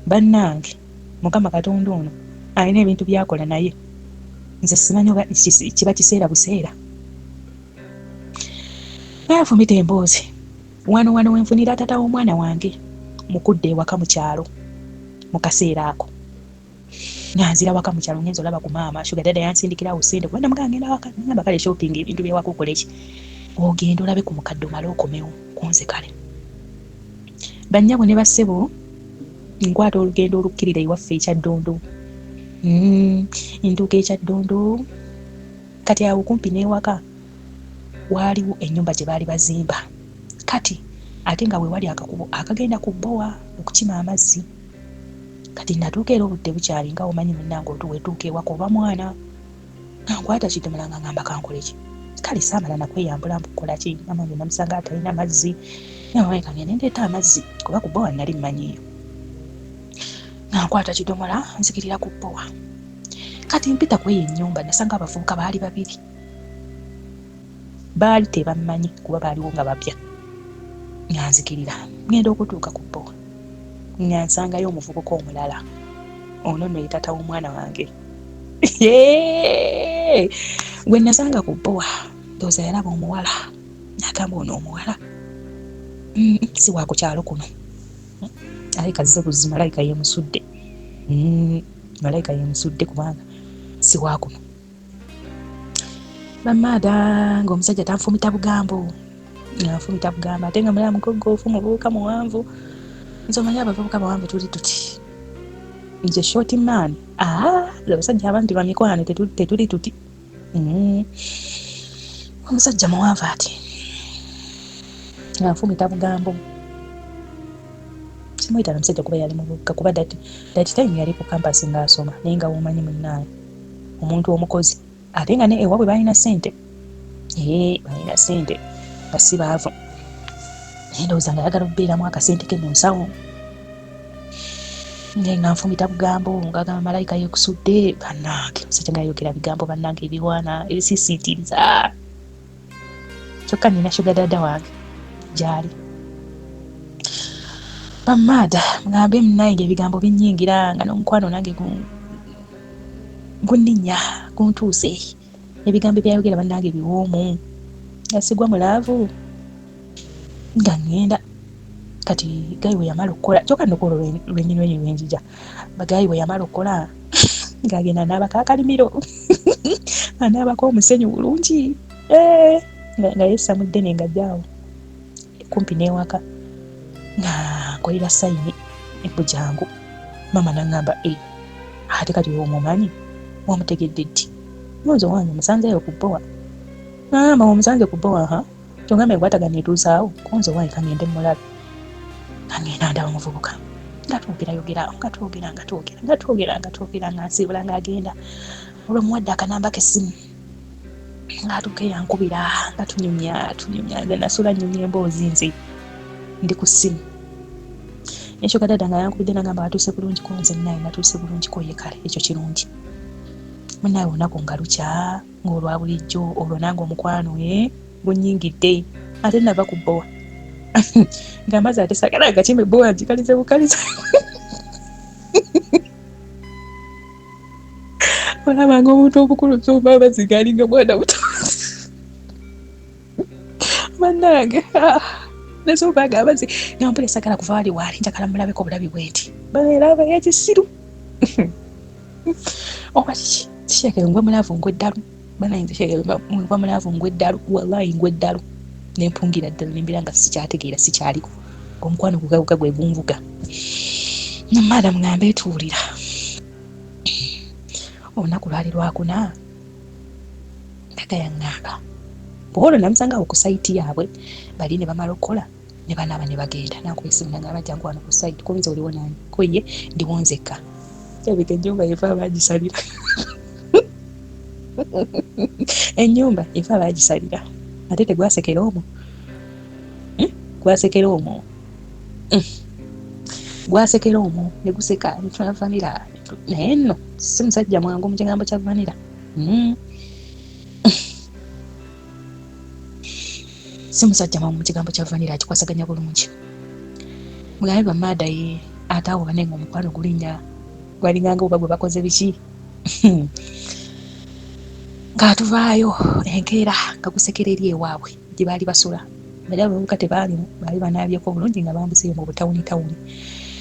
Bannange Mukama Katonda ono alina ebintu byakola, naye nze simanyi oba kiba kiseera buseera. Nafumita emboozi wano wenfunira tata w'omwana wange mukudde ewaka mu kyalo mu kaseera ako. Nanzira waka mu kyalo ngenza olaba ku maama. Sugar dada yansindikirawo ssente kuba namugamba ngenda waka, nagamba kale shopping ebintu byewaka okola eki, ogenda olabe ku mukadde omale okomewo kunze kale. Bannyabo ne bassebo nkwata olugendo olukkirira ewaffe Ekyaddondo. Ntuuka Ekyaddondo, kati awo kumpi n'ewaka waaliwo ennyumba gye baali bazimba, kati ate nga we wali akakubo akagenda ku bbowa okukima amazzi. Kati natuuka era obudde bukyali nga omanyi munnange otuwetuuka ewaka oba mwana. Nkwata kidomola nga ngamba kankoleki, kale saamala nakweyambula mbukola ki, amange namusanga atalina mazzi. Nawe kangende ndeeta amazzi kuba ku bbowa nali mmanyiyo. Nkwata kidomola nzikirira ku bbowa. Kati mpita kweyo ennyumba nasanga abavubuka baali 2. Baali tebammanyi kuba baaliwo nga bapya. Nga nzikirira ngenda okutuuka ku bbowa nga nsangayo omuvubuka omulala, ono nno ye tata w'omwana wange. Gwe nasanga ku bbowa ndowooza yalaba omuwala n'agamba ono omuwala si wa ku kyalo kuno, alayika zize buzima, malayika yemusudde. Malayika yemusudde kubanga si wa kuno. Bamada ng'omusajja tanfumita bugambo, nfumita bugambo ate nga mulala mugoggoofu, muvubuka muwanvu. Nze omanyi abavubuka bawanvu tuli tuti, nze short man. Abasajja abandi bamikwano tetuli tuti. Omusajja muwanvu ati nfumita bugambo. Simuyita namusajja kuba yali muvubuka kuba that time yali ku campus ng'asoma, naye nga womanyi munnaye omuntu omukozi ate nga ne ewaabwe balina ssente. Balina ssente nga si baavu. Naye ndowooza nga ayagala okubeeramu akasente ke mu nsawo. Nga nfumita bugambo ng'agamba malayika yeekusudde. Bannange omusajja ng'ayogera bigambo bannange ebiwaana ebisisiitiriza. Kyokka nina sugar dada wange gy'ali. Bamada mugambe munnaye ebigambo binnyingira nga n'omukwano nange gunninnya guntuuse. Ebigambo byayogera bannange biwoomu, nga sigwa mulaavu nga ngenda. Kati gayi we yamala okukola, kyokka nokolo lwennyini lwenjija, bagayi we yamala okukola ng'agenda n'abakaakalimiro anaabako omusenyu bulungi, nga yessa mu ddene nga ajjaawo kumpi n'ewaka nga nkolera sayini ebujangu. Mama n'angamba ate kati omumanyi wamutegedde ddi? Muzo wange musanzeyo ku bbowa. Ngamba omusanze ku bbowa. kyongambe gwatagana etuusaawo konze waayi kangende mulabe kangenda ndaba omuvubuka ngatwogera nga nsiibula ng'agenda olwomuwadde akanamba k'essimu ng'atuuka yankubira nga tunyumya nga nasula nnyumya emboozi nze ndi ku ssimu ekyo kadada nga yankubidde nagamba watuuse bulungi konze naye natuuse bulungi koye kale ekyo kirungi munaye olunaku nga lukya ng'olwa bulijjo olwo nange omukwano gunyingidde ate nava ku bbowa ng'amazzi ate sagala agakima ebbowa ngikalize bukaliza olabanga omuntu obukulu kyova abazigalinga mwana buto bannange nesoobaga abazi nampula esagala kuva wali waali njagala mulabeko obulabi bweti baneeraba yakisiru oba kiki kishekere ngwe mulaavu ngweddalu banayinza kishekere ngwe mulaavu ngweddalu wallahi ngweddalu nempungira ddala nembira nga sikyategeera sikyaliko omukwano gugaguga gwe gunvuga namada mugamba etuulira olunaku lwali lwakuna kaka yaŋŋamba bwolwo namusangaawo ku sayiti yaabwe bali ne bamala okukola ne banaaba ne bagenda nakuba esimu nanga bajjangu wano ku sayiti koyinza oliwo nani koye ndiwo nzekka kyabika ennyumba yefa abagisalira ennyumba yefa abagisalira ate tegwasekera omwo gwasekera omwo gwasekera omwo ne guseka netuna vanira naye nno si musajja mwangu mu kigambo kya vanira si musajja mwangu mu kigambo kya vanira akikwasaganya bulungi mugambe bamaada ye ate awo banenga omukwano gulinnya gwalinganga oba gwe bakoze biki ng'atuvaayo enkeera nga gusekera eri ewaabwe gye baali basula bali abavubuka tebaalimu baali banaabyeko bulungi nga bambusire mu butawuni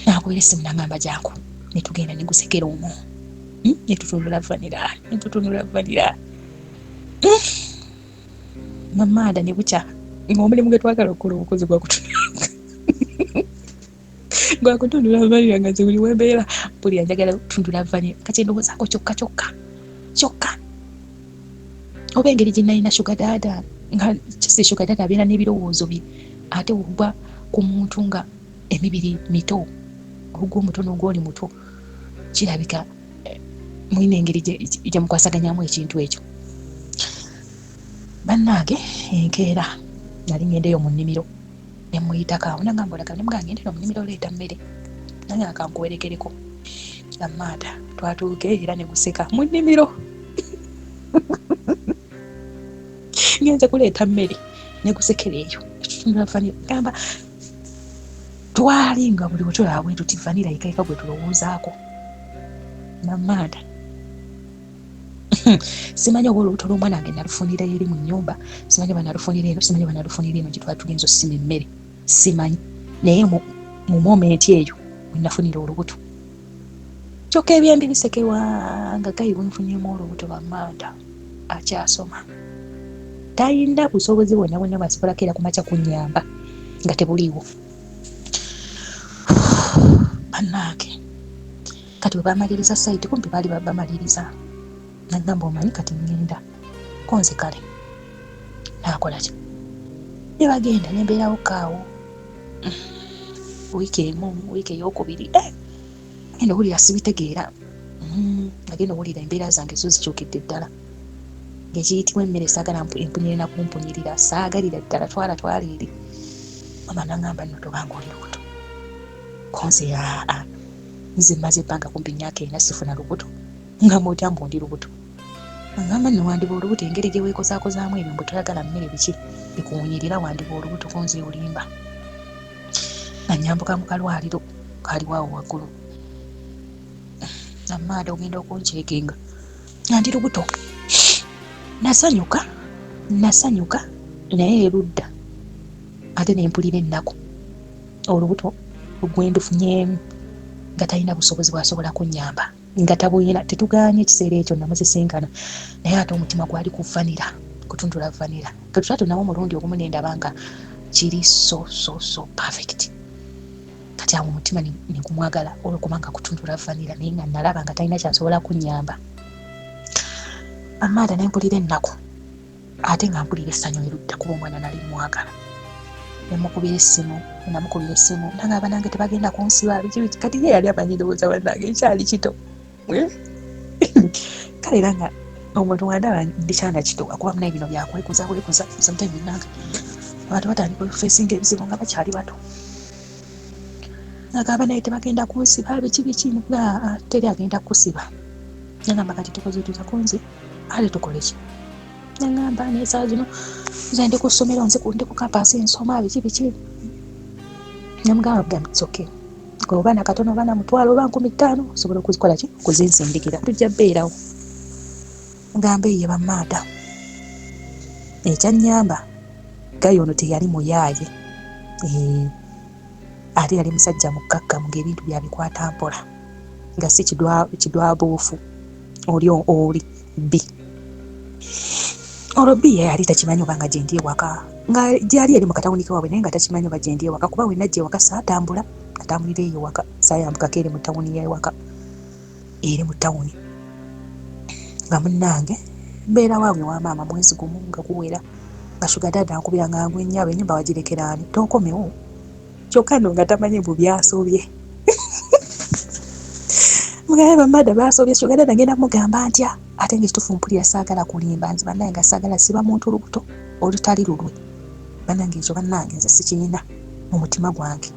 nakubeera essimu nagamba jangu netugenda negusekera omwo netutunula vanira mamaada ne bukya ng'omulimu gwe twagala okukola obukozi gwakutundula vanira nga nze buli wembeera buli anjagala kutundula vanira kati ndowoozaako kyokka oba engeri gye nalina shuga daada nga kisi shuga daada abeera n'ebirowoozo bye ate oba ku muntu nga emibiri mito ogwo omuto n'ogwoli muto kirabika mulina engeri gye mukwasaganyamu ekintu ekyo bannange enkeera nali ngendeyo mu nnimiro nemuyitako awo nagamba olaga nemugaa ngendera mu nnimiro leeta mmere nange akankuwerekereko amaada twatuuke era neguseka mu nnimiro ngenze kuleeta mmere negusekera eyo gamba twali nga buli bwetulaba bwe tuti vanira yikaika gwe tulowoozaako namaada simanyi oba olubuto lw'omwana wange nalufunira eri mu nnyumba simanyi banalufunira eno simanyi banalufunira eno gye twatugenza osima emmere simanyi naye mu momenti eyo wenafunira olubuto kyokka ebyembi bisekerwa nga gayi bwenfunyemu olubuto bamaada akyasoma tayina busobozi bwonna bwasobolako era kumakya kunnyamba nga tebuliiwo bannange kati bwe bamaliriza sayiti kumpi baali bamaliriza nagamba omanyi kati ngenda konze kale nakola ki ne bagenda nembeerawo kaawo wiiki eyokubiri agenda owulira sibitegeera agenda owulira embeera zange zo zikyukidde ddala ngekiyitibwa emmere saagala empunyirira kumpunyirira saagalira ddala twala eri mama nagamba nno tobanga oli lubuto konse nze maze ebbanga kumpi myaka ena sifuna lubuto nga mwotya mbu ndi lubuto agamba nno wandiba olubuto engeri gye weekozaakozaamu ebyo mbu toyagala mmere biki bikuwunyirira wandiba olubuto konze olimba nanyambuka mu kalwaliro kaliwawo waggulu amaada ogenda okunceekinga ndi lubuto nasanyuka naye erudda ate nempulira ennaku olubuto ogwendufunyemu nga talina busobozi bwasobola kunnyamba nga tabuyina tetuganye ekiseera ekyo namusisinkana naye ate omutima gwali kuvanira kutundula vanira tetutatonawo omulundi ogumu nendaba nga kiri so perfect kati awo omutima negumwagala olwokubanga kutundula vanira naye nga nalaba nga talina kyasobola kunnyamba amaada nempulira ennaku ate nga mpulira essanyu erudda kuba omwana nali mwagala. Namukubira essimu nangamba nange tebagenda kunsiba biki kati ye yali amanyi ndowooza bannange ekyali kito. Kale era nga omuntu wandaba ndikyana kito akuba munaye bino byakwekuza sometimes nange abantu batandika okufeesinga ebizibu nga bakyali bato. Nagamba naye tebagenda kunsiba biki teri agenda kusiba. Nagamba kati tukoze tutya kunzi ale tukole ki? Nagamba n'esaawa zino nze ndi ku ssomero ndi ku kampasi nsoma biki. Namugamba it's okay. Oba nakatono oba namutwalo oba 15 osobola okuzikola ki? Okuzinsindigira tujja beerawo. Ngamba ye bamaada. Ekyannyamba gayo ono teyali muyaaye. Ate yali musajja mukkakkamu ng'ebintu byabikwata mpola. Nga si kidwabuufu oli bbi. Olwo bbi yali takimanyi oba nga gye ndi ewaka. Nga gyali eri mu katawuni ke waabwe naye nga takimanyi oba gye ndi ewaka kuba we najja ewaka saatambula. Atambulira eyo ewaka saayambukako eri mu ttawuni y'ewaka. Eri mu ttawuni. Nga munnange mbeera waabwe wa maama mwezi gumu nga guwera. Nga shuga dada ankubira nga ngwennyabo ennyumba wagirekera ani tookomewo. Kyokka nno nga tamanyi mbu byasobye. Mugabe bamaada baasobye shuga dada ngenda kumugamba ntya ate ng'ekituufu mpulira saagala kulimba nze bannange nga saagala siba muntu lubuto olutali lulwe. Bannange ekyo bannange nze sikirina mu mutima gwange.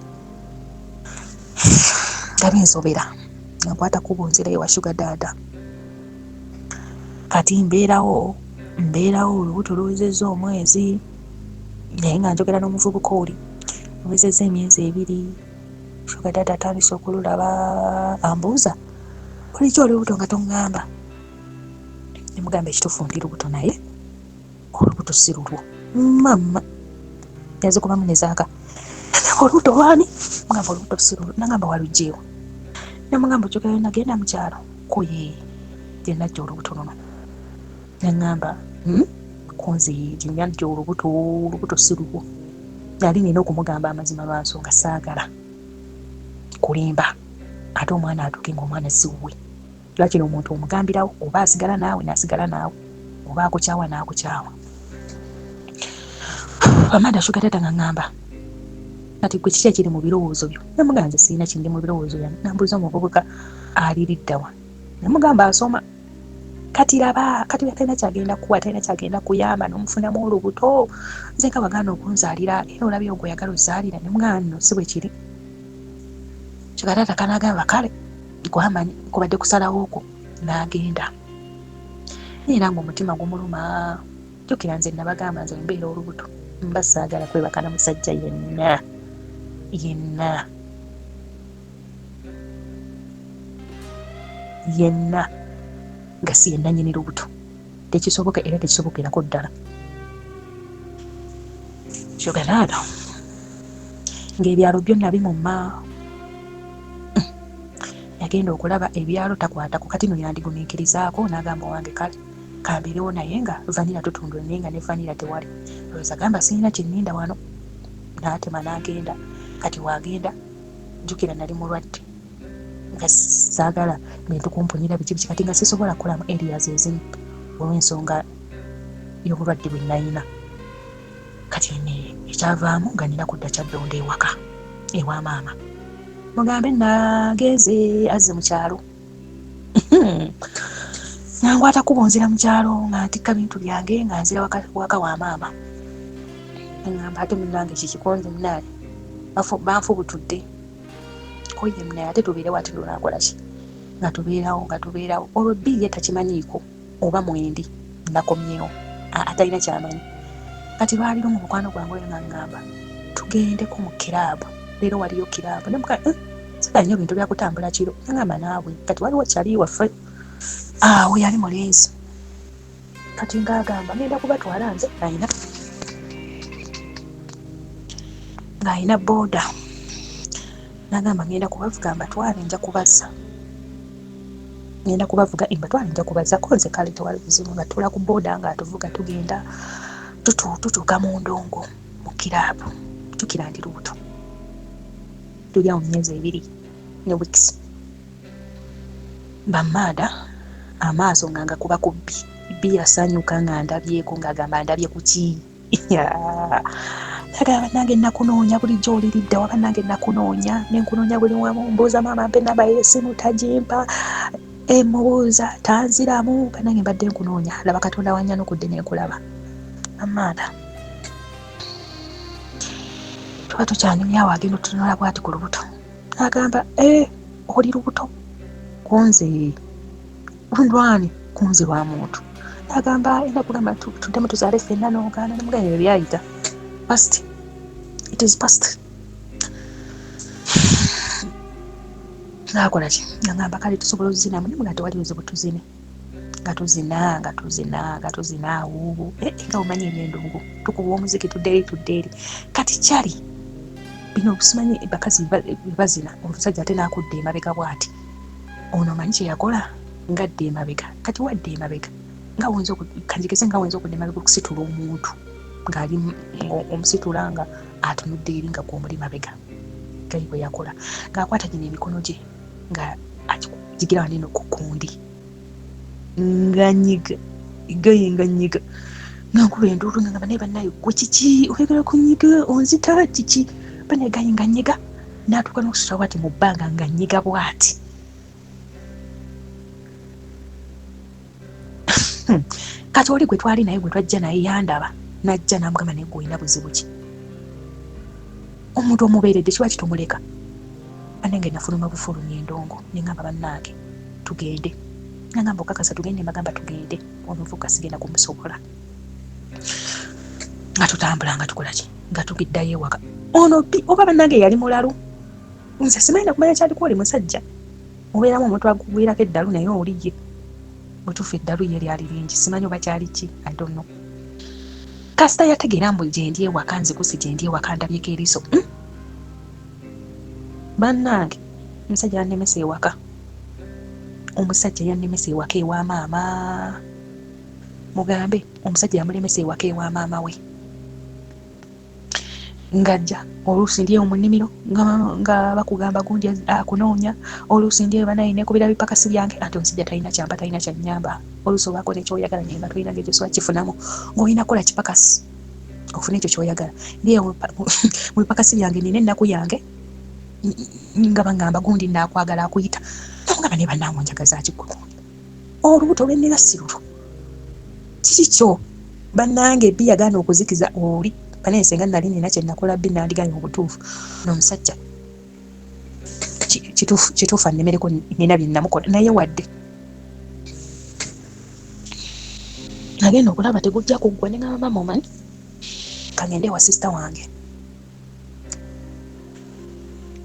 Nga binsobera nga nkwata kubunzira ewa shuga dada. Kati mbeerawo olubuto luwezezza omwezi naye nga njogera n'omuvubuka oli luwezezza emyezi 2. Shuga dada atandise okululaba ambuuza oliki olubuto nga tongamba. Nemugamba ekituufu ndi lubuto naye olubuto si lulwo. Mama yaze kubamu nezaaka olubuto lwani? Mugamba olubuto si lulwo. Nagamba walugyeewo. Nemugamba okyogera nagenda mu kyalo kuye gye najja olubuto luno. Nagamba kunzi gye najja olubuto si lulwo. Yali nina okumugamba amazima lwansonga saagala kulimba ate omwana atuuke ng'omwana si wuwe. Lwakino omuntu omugambirawo oba asigala naawe n'asigala naawe oba akukyawa n'akukyawa. Bamaada shuga dada nga ngamba kati gwe kiki ekiri mu birowoozo byo? Namugamba nze sirina kindi mu birowoozo byange. Nambuuza omuvubuka aliriddawa. Namugamba asoma. Kati laba kati talina kyagenda kuwa talina kyagenda kuyamba n'omufunamu olubuto. Nze nga wagaana okunzaalira era olabye ogwo oyagala ozaalira. Namugamba nno si bwe kiri. Shuga dada kanagamba kale gwamanyi kubadde kusalawo okwo n'agenda. Era ng'omutima gumuluma. Jjukira nze nabagamba nze mbeera olubuto mba saagala kwebaka na musajja yenna nga si yenna nnyini lubuto. Tekisoboka era tekisobokerako ddala. Shuga dada ng'ebyalo byonna bimumma. Yagenda okulaba ebyalo takwatako kati no yandigumiikirizaako n'agamba wange kale kambeerewo naye nga vanira tutundwe naye nga ne vanira tewali. Lowooza gamba sirina kinninda wano. N'atema n'agenda. Kati wagenda jjukira nali mulwadde nga saagala bintu kumpunyira biki kati nga sisobola kukolamu areas ezimu olw'ensonga y'obulwadde bwe nalina. Kati ekyavaamu nga nina kudda Kyaddondo ewaka ewa maama. Mugambe nagenze azze mu kyalo. Nangwata kubunzira mu kyalo nga ntikka bintu byange nga nzira waka wa maama. Ngamba ate munnange kikikonze munnaye banfubutudde. Koye munnaye ate tubeerewo ate lunakola ki? Nga tubeerawo. Olwo bbi ye takimanyiiko oba mwendi nakomyewo. Atalina kyamanyi. Kati lwaliro mu mukwano gwange nga ngamba tugendeko mu kiraabu. Leero waliyo kiraabu. Namuga sika nnyo bintu bya kutambula kiro. Nangamba naawe kati waliwo kyali waffe. Awo yali mulenzi. Kati ngagamba ngenda kubatwala nze ng'ayina booda. Nagamba ngenda kubavuga mbatwale nja kubazza. Ngenda kubavuga mbatwale nja kubazza ko nze kale tewali buzibu nga tula ku booda nga atuvuga tugenda tutuuka mu ndongo mu kiraabu. Jjukira ndi lubuto. Tuli awo myezi 2 ne weeks. Bamaada amaaso nga ngakuba ku bbi. Bbi yasanyuka nga ndabyeko ng'agamba ndabye ku ki. Agamba nange nakunoonya bulijjo oliridde wa bannange nakunoonya nenkunoonya buli wamu mbuuza maama mpe namba y'essimu tagimpa mubuuza tanziramu bannange mbadde nkunoonya laba Katonda wannyanukudde nenkulaba. Amanda tuba tukyanyumyawo agenda otutunula bw'ati ku lubuto agamba oli lubuto kunze lwani kunze lwa muntu agamba enda kugamba tuddemu tuzaale ffenna n'ogaana nemugamba ebyo byayita past it is past. Nakola ki ngamba kale tusobola okuzina mu nga tewali buzibu tuzine nga tuzina awo nga omanyi ebyendongo tukuba omuziki tuddeeri kati kyali bino obusimanyi bakazi bazina omusajja ate nakudde emabega bw'ati ono omanyi kye yakola ngadde emabega kati wadde emabega nga wonza kanjigeze nga wonza okudde emabega okusitula omuntu ng'ali omusitula nga atunudde eri nga gw'omuli mabega gali bwe yakola ng'akwata gino emikono gye nga agigira waneno ku kundi nga nyiga nga nkuba enduulu nga banaye bannaye gwe kiki oyagala kunyiga onzita kiki banaye gayi nga nyiga n'atuuka n'okusitula bwati mu bbanga nga nyiga bwati. Kati oli gwe twali naye gwe twajja naye yandaba najja namugamba naye gwe olina buzibu ki omuntu omubeeredde kiba kitomuleka banenge nafuluma bufulumya endongo nengamba bannange tugende nangamba okakasa tugende mbagamba tugende omuvuka sigenda kumusobola nga tutambula nga tukola ki nga tugiddayo ewaka ono oba bannange yali mulalu nze simanyi nakumanya kyaliko oli musajja mubeeramu omuntu agugwirako eddalu naye oliye bwetufa eddalu ye lyali lingi simanyi oba kyali ki I don't know. Kasita yategeera mbu gyendi ewaka nzikusi gyendi ewaka ndabyeko eriiso bannange omusajja yannemesa ewaka ewa maama mugambe omusajja yamulemesa ewaka ewa maama we ngajja oluusi ndi mu nnimiro nga bakugamba gundi akunoonya oluusi ndi banaye nekubira bipakasi byange ate omusajja talina kyamba talina kyanyamba oluusi obaako nekyoyagala naye nga tolina ng'ekyosobola kifunamu ng'olina kukola kipakasi ofuna ekyo kyoyagala ndiye mu bipakasi byange nina ennaku yange nga bangamba gundi naakwagala akuyita namugamba naye bannange onjagaza kiggwe gundi olubuto lwennina si lulwo kiki kyo bannange bbi yagaana okuzikiza oli banaye senga nali nina kye nakola bbi nandiganya obutuufu n'omusajja kituufu annemereko nina bye namukola naye wadde agenda okulaba tegujja kuggwa ne ngamba mama omanyi kangende wa sisita wange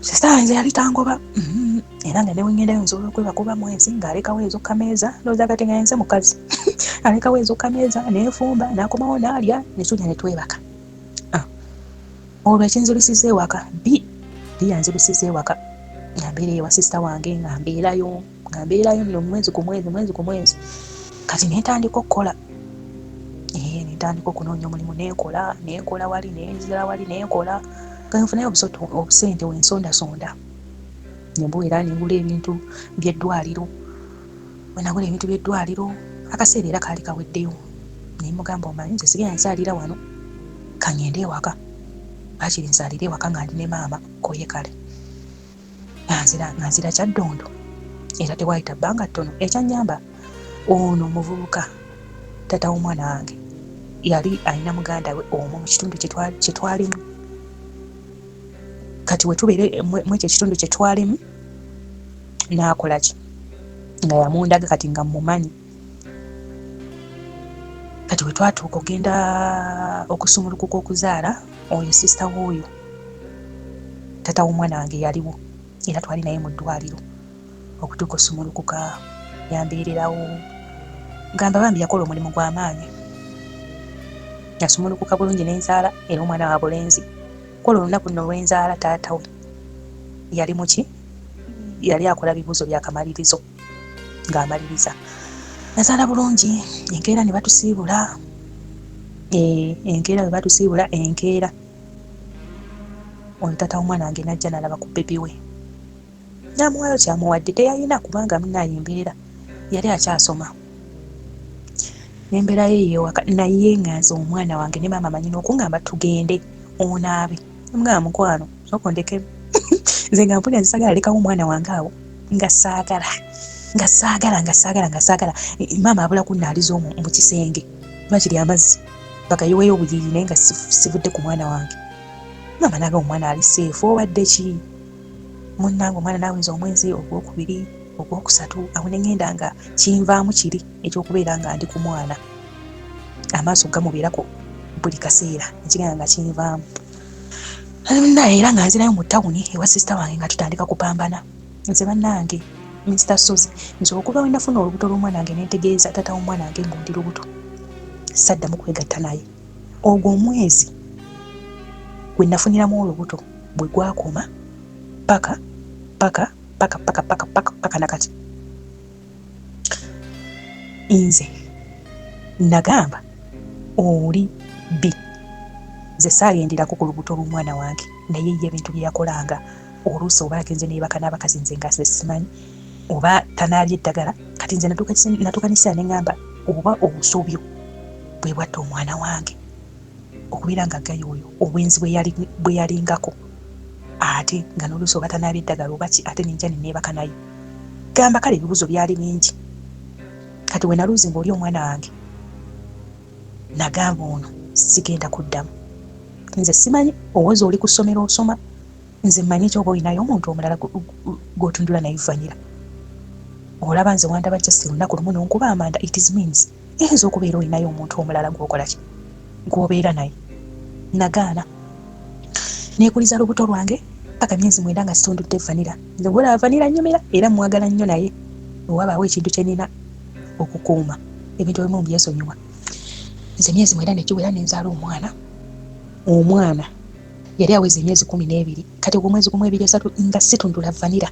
sisita wange yali tangoba era nga newengendayo nsobola okweba kuba mwezi ng'alekawo ezo kameeza ndowooza kati nga yenze mukazi alekawo ezo kameeza neefumba n'akomawo n'alya netulya ne twebaka olwo ekinzibisiza ewaka bbi yanzibisiza ewaka nga mbeera ewa sisita wange nga mbeerayo nno mwezi ku mwezi kati netandika okukola netandika okunoonya omulimu neekola wali nenzira wali neekola ganfunayo obusente wensondasonda nembuweera nengula ebintu by'eddwaliro wenagula ebintu by'eddwaliro akaseera era kaali kaweddeyo nemugamba omanyi nze sigenda nsaalira wano kangende ewaka bakiri nsaalira ewaka nga ndi ne maama koye kale nzira Kyaddondo era tewayita bbanga ttono ekyanyamba ono omuvubuka tata w'omwana wange yali alina muganda we omwo mu kitundu kye twalimu kati wetubeere mu ekyo ekitundu kye twalimu n'akola ki nga yamundaga kati nga mumanyi kati wetwatuuka ogenda okusumulukuka okuzaala oyo sisita w'oyo tata w'omwana wange yaliwo era twali naye mu ddwaliro okutuuka osumulukuka yambeererawo ngamba bambi yakola omulimu gw'amaanyi yasumulukuka bulungi n'enzaala era omwana wa bulenzi kola olunaku nno lw'enzaala taata we yali muki yali akola bibuuzo byakamalirizo ng'amaliriza nazaala bulungi enkeera ne batusiibula enkeera bwe batusiibula enkeera oyo tata w'omwana wange najja nalaba ku bebi we namuwayo kyamuwadde teyalina kubanga munaye embeera yali akyasoma nemberayo eyewaka naye nganze omwana wange ne maama manyina okungamba tugende onaabe. Nga mukwano sooka ondeke nze nga mpulira nzisagala lekawo omwana wange awo nga saagala maama abula kunnaaliza omwo mu kisenge bakiri amazzi bagayiweyo obuyiri naye nga sivudde ku mwana wange. Maama naga omwana ali seefu obadde ki munnange omwana naaweza omwezi ogwokubiri ogwokusatu awo nengenda nga kinvaamu kiri ekyokubeera nga ndi ku mwana amaaso gamubeerako buli kaseera ekigenda nga kinvaamu. Naye era nga nzirayo mu tawuni ewa sisita wange nga tutandika kupambana. Nze bannange Mr. Sozi nze okuva we nafuna olubuto lw'omwana wange nentegeeza taata w'omwana wange ngundi lubuto saddamu kwegatta naye. Ogwo omwezi gwe nafuniramu olubuto bwe gwakoma paka nakati nze nagamba oli bbi nze saagenderako ku lubuto lw'omwana wange naye ye ebintu bye yakolanga oluusi oba agenze neebaka n'abakazi nze nga simanyi oba tanaalya eddagala kati nze natukanisa neŋŋamba oba obusobyo bwe bwatta omwana wange okubeera nga gayi oyo obwenzi bwe yalingako ate nga n'oluusi oba tanaalya eddagala oba ki ate ninja neebaka naye. Gamba kale ebibuzo byali bingi. Kati we naluuzi ng'oli omwana wange nagamba ono sigenda kuddamu. Nze simanyi owooza oli ku ssomero osoma nze mmanyi kyoba olinayo omuntu omulala gw'otundula naye vanira. Olaba nze wandaba just olunaku lumu n'onkuba amanda it is means eyinza okubeera olinayo omuntu omulala gw'okola ki gw'obeera naye. Nagaana neekuliza lubuto lwange paka myezi 9 nga situndudde vanira. Nze bwolaba vanira nnyumira era mwagala nnyo naye owabaawo ekintu kye nina okukuuma ebintu ebimu byesonyiwa. Nze myezi 9 nekiwera nenzaala omwana yali aweza emyezi 12 kati ogwo mwezi gumu 2-3 nga situndula vanira.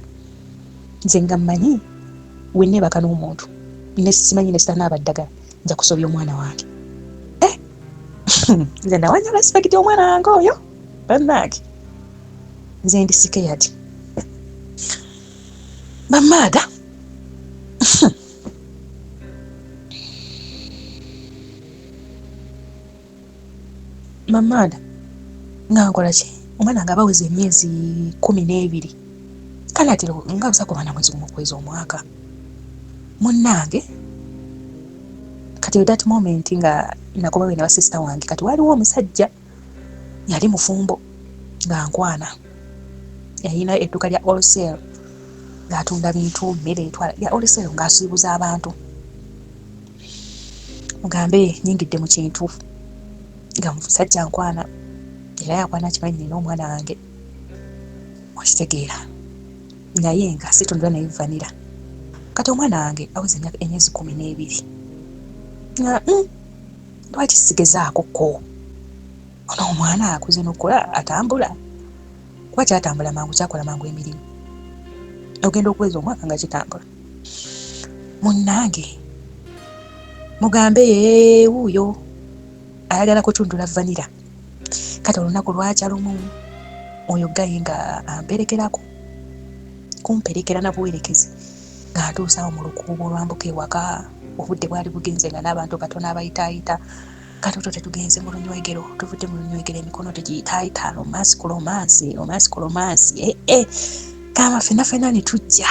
Nze nga mmanyi we neebaka n'omuntu simanyi ne sitanaabaddaga nja kusobya omwana wange. Nze nawanya respect omwana wange oyo bannange nze ndi scared bamaada. Mamaada nga nkola ki omwana nga baweza emyezi 12 kale ati nga busa kuba na mwezi gumu kwezi omwaka munnange. Kati that moment nga nakobawe ne basista wange kati waliwo omusajja yali mufumbo nga nkwana yalina edduka lya wholesale ng'atunda bintu mmere etwala lya wholesale ng'asiibuza abantu mugambe nyingidde mu kintu nga musajja nkwana era yakwana kimanyi nina omwana wange okitegeera naye nga situndula naye vanira. Kati omwana wange aweza emyezi 12 nga lwaki sigezaako ko ono omwana akuze n'okukola atambula kuba kyatambula mangu kyakola mangu emirimu ogenda okuweza omwaka nga kitambula. Munnange mugambe wuuyo ayagala kutundula vanira. Kati olunaku lwakya lumu oyo gayi nga amperekerako kumperekera na buwerekezi ng'atuusaawo mu lukuubo olwambuka ewaka. Obudde bwali bugenze nga n'abantu batono abayitaayita katoto tetugenze mu lunywegero tuvudde mu lunywegero emikono tegiyitaayita romansi kama fena ne tujja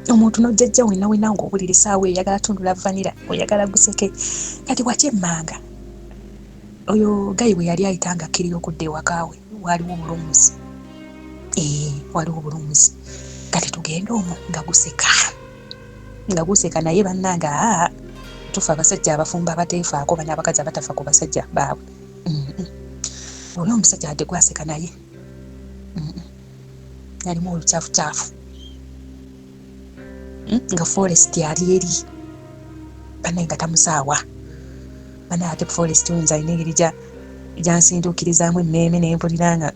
omuntu n'ojjajja wena ng'obulira essaawa eyagala tundula vanira oyagala guseke. Kati wakyemmanga oyo gayi bwe yali ayita nga akkirira okudda ewakaawe waliwo obulumuzi kati tugenda omwo nga guseka naye bannanga tufa abasajja abafumba abateefaako bano abakazi abatafa ku basajja baabwe. Oli omusajja wadde gwaseka naye yalimu olukyafu nga forest yali eri banaye nga tamusaawa banaye ate forest oyinza alina engeri gyansinduukirizaamu emmeeme nempulira nga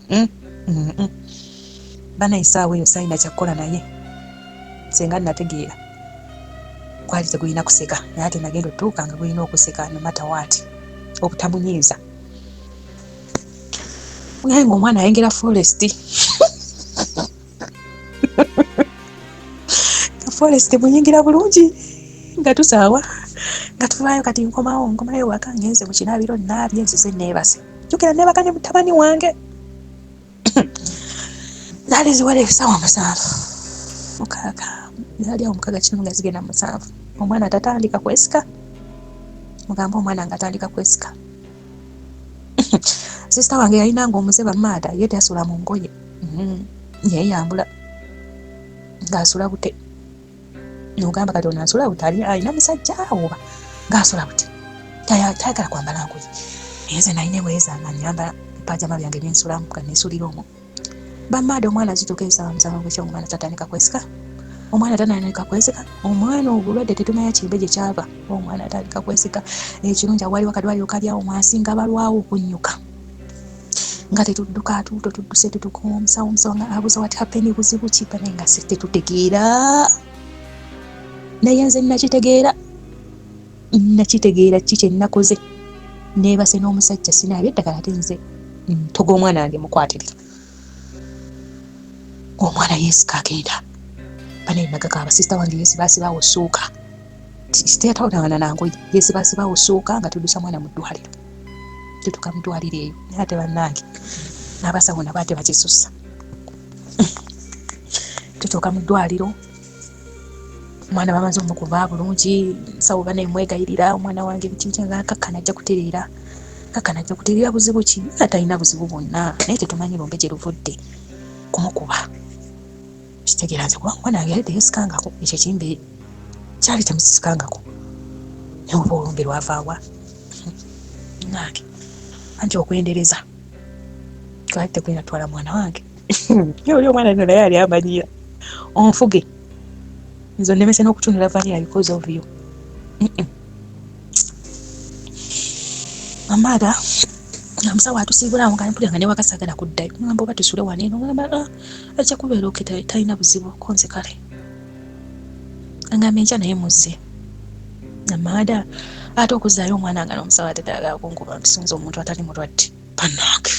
banaye essaawa eyo sayina kyakukola naye senga nategeera gwali tegulina kuseka naye ate nagenda otuuka nga gulina okuseka no matter what obutamunyiiza. Naye ng'omwana ayengera forest forest munyingira bulungi nga tusaawa nga tuvaayo kati nkomayo waka ngenze mu kinaabiro naabye nzize neebase jjukira neebaka ne mutabani wange zaali ziwala ebisawa 7 mukaaga zaali awo mukaaga kino nga zigenda 7 omwana tatandika kwesika mugamba omwana nga atandika kwesika sisita wange yalinanga omuze bamaada ye tasula mu ngoye yeyambula ng'asula bute nogamba kati ono asula bute alina musajja oba ng'asula bute tayagala kwambala ngoye naye ze nalina eweza nga nyambala pajama byange byensulamu nga nesulira omwo bamaada omwana zituuka ebisawa 7 gwekyo omwana tatandika kwesika omwana tanandika kwesika omwana obulwadde tetumanya kimbe gye kyava omwana atandika kwesika ekirungi waliwo akadwaliro kalyawo mwasinga balwawo okunnyuka nga tetudduka atuuto tudduse tutuka omusawo nga abuuza wati hapeni buzibu ki bane nga tetutegeera naye nze nakitegeera ki kye nnakoze neebase n'omusajja sinaabye eddagala ate nze ntoga omwana wange mukwatirira omwana yeesika agenda bane nagaka abasista wange yeesibasibawo ssuuka teyatawonana nangoye yeesibasibawo ssuuka nga tuddusa mwana mu ddwaliro tutuka mu ddwaliro eyo naye ate bannange n'abasawo nabo ate bakisussa tutuuka mu ddwaliro omwana bamaze omukuba bulungi sawo bane mwegayirira omwana wange bikikyanga kakkana ajja kutereera buzibu ki atalina buzibu bwonna naye tetumanyi lumbe gye luvudde kumukuba kitegeera nze kuba omwana wange yali teyeesikangako ekyo kimbe kyali temusisikangako naye oba olumbe lwavaawa nange anti okwendereza twali tekulina twala mwana wange ye oli omwana nno naye ali amanyira onfuge nzo nnemese n'okutunula vanira because of you amaada omusawo atusiibulawo nga mpulira nga ne wakasagala kuddayo ngamba oba tusule wano eno ngamba ajja kubeera oke talina buzibu konze kale angamba enkya naye muzze amaada ate okuzaayo omwana nga n'omusawo ate talaga kunkuba ntusinza omuntu atali mulwadde bannange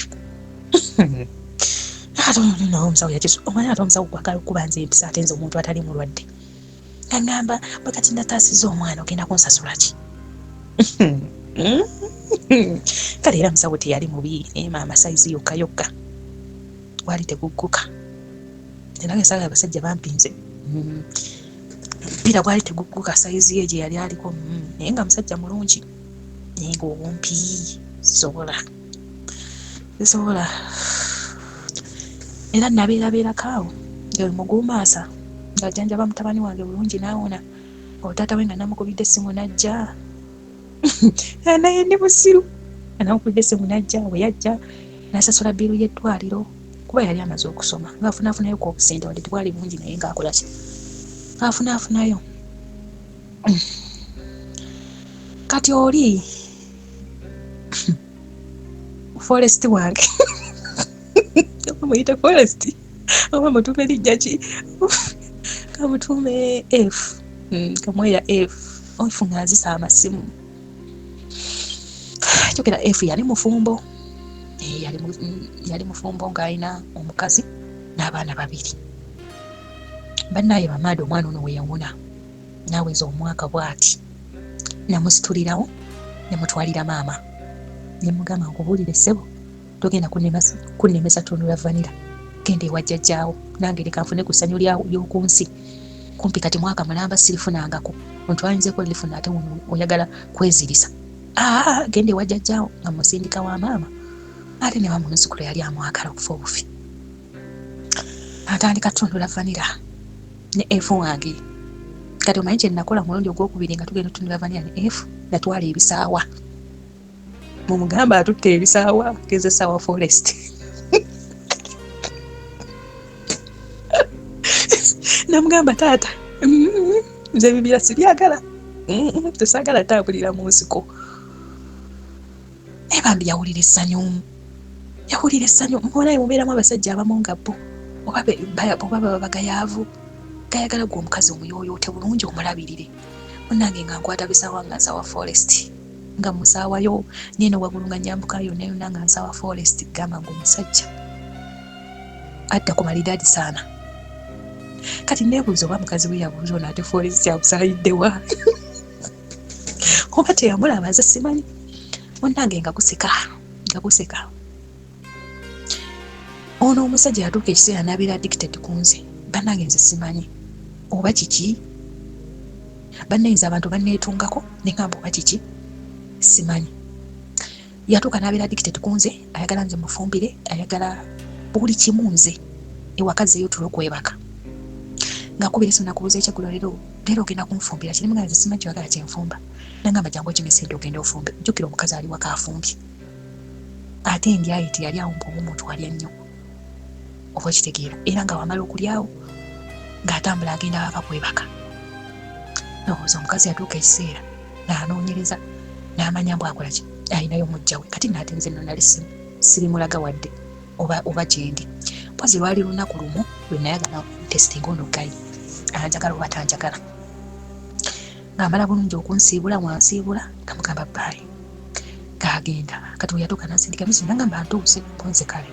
ate nawo omusawo omwana ate omusawo gwagala okuba nze empisa ate nze omuntu atali mulwadde ngamba bakati nataasiza omwana ogenda kunsasula ki kale era musawo teyali mubi naye maama sayizi yokka wali tegugguka era ngesagala abasajja bampinze mpira gwali tegugguka sayizi ye gye yali aliko naye nga musajja mulungi naye nga owumpi zisobola era nabeerabeerakaawo nga mugumaasa ng'ajjanjaba mutabani wange bulungi naawona otaata we nga namukubidde essimu najja naye ndi musiru namukubidde essimu najja bwe yajja n'asasula biiru y'eddwaliro kuba yali amaze okusoma ng'afunaafunayo ku obusente wadde tebwali bungi naye ng'akola ki ng'afunaafunayo kati oli forest wange muyite forest oba mutume lijja ki kamutume F kamweya F ofunga azisa amasimu kyokera F yali mufumbo yali mufumbo ng'alina omukazi n'abaana 2 bannaye bamaada omwana ono we yawona n'aweza omwaka bw'ati namusitulirawo nemutwalira maama nemugamba nkubuulire ssebo togenda kunnemesa tunula vanira genda ewa jjajjaawo nange leka nfune ku ssanyu ly'oku nsi kumpi kati mwaka mulamba sirifunangako ontwayinzeko lifuna ate oyagala kwezirisa genda ewa jjajjaawo nga musindika wa maama ate ne bamunzukulu yali amwagala okufa obufi atandika tunula vanira ne F wange kati omanyi kye nakola mulundi ogwokubiri nga tugenda tunula vanira ne F natwala ebisaawa mumugamba atutte ebisaawa gezesa wa forest namugamba taata nze ebibira sibyagala tesagala tambulira mu nsiko naye bambi yawulira essanyu mubonaye mubeeramu abasajja abamu nga bo oba baba bagayaavu gayagala gwe omukazi omuyooyoote bulungi omulabirire munange nga nkwata bisaawa nga nsawa forest nga musaawayo neno waggulu nga nyambukayo neyona nga nsawa forest gamba nga omusajja adda ku malidaadi saana kati neebuuza oba mukazi we yabuuza ono ate forest amusaaliddewa oba teyamulaba nze simanyi. Munnange nga guseka. Ono omusajja yatuuka ekiseera n'abeera addicted ku nze. Bannange nze simanyi oba kiki. Bannayinza abantu banneetungako ne ngamba oba kiki simanyi. Yatuuka n'abeera addicted ku nze, ayagala nze mufumbire, ayagala buli kimu nze. Ewaka zeeyo tulo kwebaka. Ng'akubira essimu nakubuuza ekyagulo leero ogenda kunfumbira kiri nga nze simanyi ky'oyagala kyenfumba. Nangamba jangu okimesente ogenda ofumbe. Jjukira omukazi ali waka afumbye. Ate endyaye teyali awo mpomu omuntu alya nnyo. Oba okitegeera. Era nga wamala okulyawo ng'atambula agenda waka kwebaka. Nowooza omukazi yatuuka ekiseera n'anoonyereza n'amanya mbu akola ki ayinayo mujja we. Kati n'ate nze nno nali sirimulaga wadde oba gyendi. Mpozi lwali lunaku lumu lwe nayagala testing ono gayi anjagala oba tanjagala. Ng'amala bulungi okunsiibula wansiibula nga mugamba bbaali ng'agenda. Kati we yatuuka n'asindika misi nangamba ntuuse mponze kale.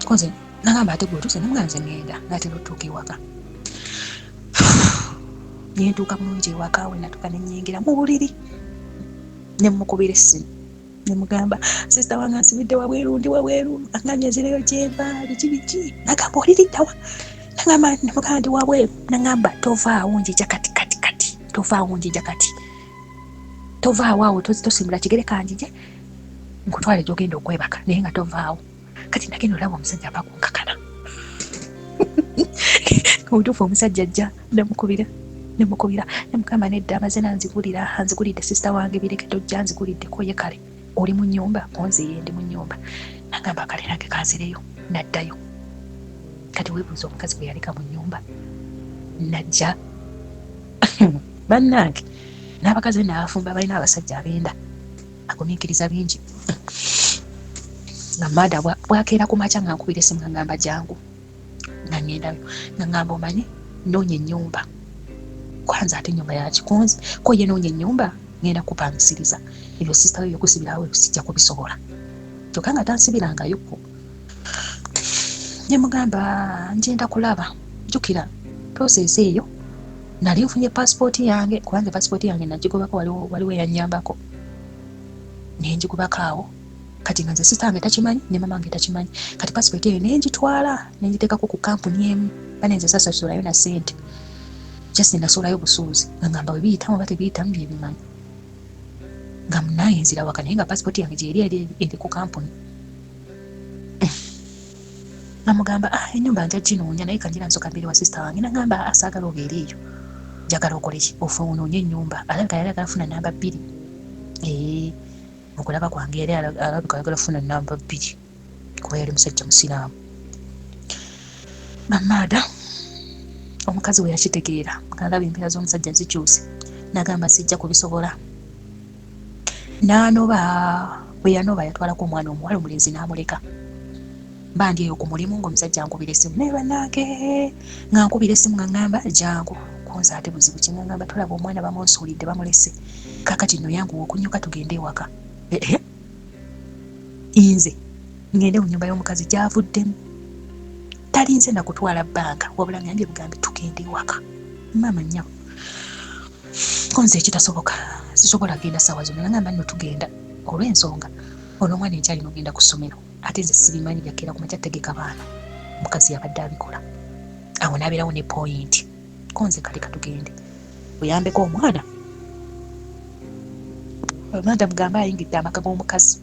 Konze nangamba ate gwe otuuse namugamba nze ngenda naatera otuuka ewaka. Nyentuuka bulungi ewaka we natuuka ne nnyingira mu buliri ne mukubira essimu ne mugamba sisita wange ansibidde wabweru ndi wabweru angambye nzireyo gyemba biki nagamba oliriddawa. Nangamba ne mugamba ndi wabweru nangamba tovaawo njija kati tovaawo njija kati tovaawo awo tosimbula kigere kanjije nkutwale gy'ogenda okwebaka naye nga tovaawo. Kati nagenda olaba omusajja ava kunkakana. Obutuufu omusajja ajja nemukubira nemugamba nedda amaze anzigulidde sisita wange bireke tojja nziguliddeko ye kale oli mu nnyumba. Onze ye ndi mu nnyumba. Nagamba kale nange kanzireyo naddayo. Kati weebuuza omukazi gwe yaleka mu nnyumba najja. Bannange n'abakazi n'abafumba balina abasajja abenda agumiikiriza bingi. Nga maada bwakeera ku makya nga nkubira essimu nga ngamba jangu nga ngendayo nga ngamba omanyi noonya ennyumba kwanza ate ennyumba yakikunzi ko ye noonya ennyumba ngenda kupansiriza ebyo sisita we byokusibirawo sijja kubisobola kyokka nga tansibirangayoku. Ne mugamba ngenda kulaba jjukira process eyo nali nfunye paasipooti yange kubanga paasipooti yange nagigobako waliwo eyanyambako nenjigobako awo. Kati nga nze sisita wange takimanyi ne mama wange takimanyi. Kati paasipooti eyo nenjitwala nenjiteekako ku kampuni emu banenze sasasulayo na ssente just nasulayo busuuzi nga ngamba we biyitamu oba tebiyitamu byebimanyi nga munayinzira waka naye nga paasipooti yange gyeri eri ku kampuni. Namugamba ennyumba nja ginoonya naye kanjira nsooka mbiri wa sisita wange. Nagamba asaagala obeera eyo njagala okole ki onoonye ennyumba. Alabika yali agala funa namba 2. Okulaba kwange yali alabika ayagala funa namba 2 kuba yali musajja musiraamu. Mamaada omukazi we yakitegeera ng'alaba embeera z'omusajja zikyuse n'agamba sijja kubisobola. N'anoba bwe yanoba yatwalako omwana omuwala omulenzi n'amuleka. Bandi eyo ku mulimu ng'omusajja ankubira essimu naye bannange nga nkubira essimu nga ngamba jangu konze ate buzibu ki nga ngamba tolaba omwana bamunsuulidde bamulese kaakati nno yanguwa okunyuka tugende ewaka. Nze ngende mu nnyumba y'omukazi gy'avuddemu talinze na kutwala bbanga wabula ngambye bugambi tugende ewaka. Maama nnyabo konze ekitasoboka sisobola genda ssaawa zonna nagamba nno tugenda olw'ensonga ono omwana ekyalina ogenda ku ssomero ate nze sibimanyi byakeera ku makya tegeka baana omukazi yabadde abikola awo n'abeerawo ne point konze kale katugende oyambeko omwana. Omwana mugamba ayingidde amaka g'omukazi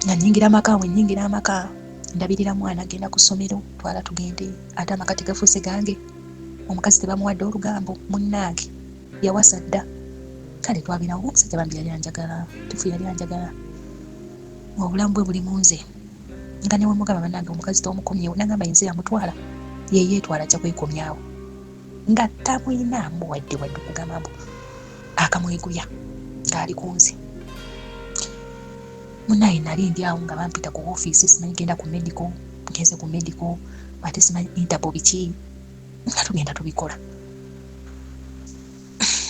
nga nnyingira amaka we nnyingira amaka ndabirira mwana agenda ku ssomero twala tugende ate amaka tegafuuse gange omukazi tebamuwadde olugambo munnange yawasa dda. Kale twabeerawo omusajja bambi yali anjagala tufu yali anjagala obulamu bwe buli mu nze nga newe mugamba bannange omukazi tomukomyewo nagamba yenze yamutwala yeyeetwala ajja kwekomyawo nga tamuyinaamu wadde okugamba mbu akamweguya ng'ali ku nze. Munnaye nali ndi awo nga bampita ku ofiisi simanyi genda ku medical ngenze ku medical ate simanyi interpol biki nga tugenda tubikola.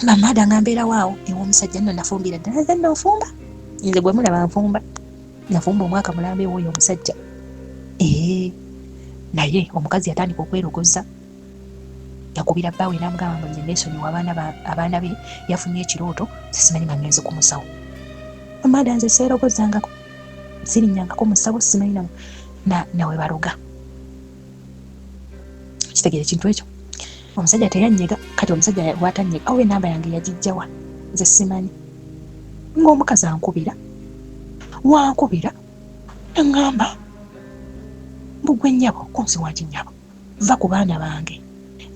Mamaada nga mbeerawo awo ew'omusajja nno nafumbira ddala nze nno nfumba nze gwe mulaba nfumba nafumba omwaka mulambe w'oyo omusajja. Naye omukazi yatandika okwerogoza yakubira bbaawe n'amugamba nze neesonyiwa abaana be yafunye ekirooto simanyi nga ngenze ku musawo. Amanda nze seerogozangako sirinnyangako musawo simanyi nawe baluga. Kitegeera ekintu ekyo. Omusajja teyanyega, kati omusajja bw'atanyega awo enamba yange yagijjawa nze simanyi. Ng'omukazi wankubira eŋŋamba mbugwe nnyabo kunsi waki nnyabo va ku baana bange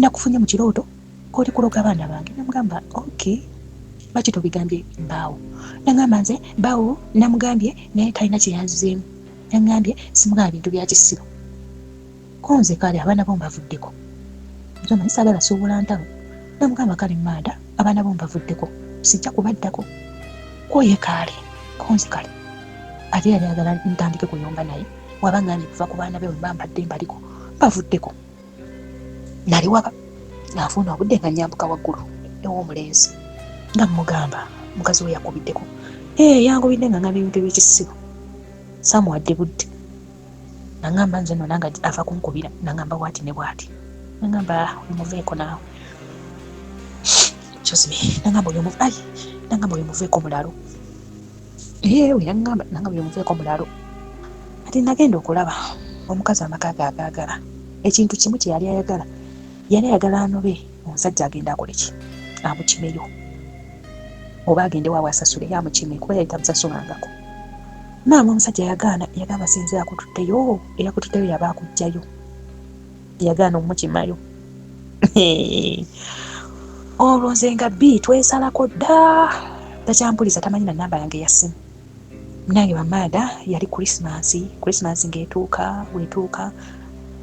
nakufunye mu kirooto k'oli kuloga abaana bange. Namugamba okay lwaki tobigambye mbaawo? Naŋŋamba nze mbaawo namugambye naye talina kye yanzizeemu. Naŋŋambye simugamba bintu bya kisibo konze kale abaana bo mbavuddeko nzoma nisaagala suubula ntalo. Namugamba kale Manda abaana bo mbavuddeko sijja kubaddako koye kale konze kale ate yali ayagala ntandike kuyomba naye waba ngambye kuva ku baana be we mba mbadde mbaliko bavuddeko. Nali waka ng'afuna obudde nga nyambuka waggulu ew'omulenzi nga mugamba mukazi we yakubiddeko yangubidde nga ngamba ebintu eby'ekisibo samuwadde budde. Naŋŋamba nze no nanga ava kunkubira naŋŋamba bwati ne bwati. Naŋŋamba omuveeko naawe naŋŋamba oyo muveeko mulalo. Yewe naŋŋamba oyo muveeko mulalo. Ati nagenda okulaba omukazi amaka ge agaagala ekintu kimu kye yali ayagala anobe omusajja agenda akole ki amukimeyo oba agende waawe asasule yamukime kuba yali tamusasulangako. Maama omusajja yagaana yagamba sinze yakututteyo yaba akugjayo yagaana omukimayo. Olwo nze nga twesalako dda takyampuliza tamanyi na namba yange ya simu. Nange Bamanda yali Christmas ng'etuuka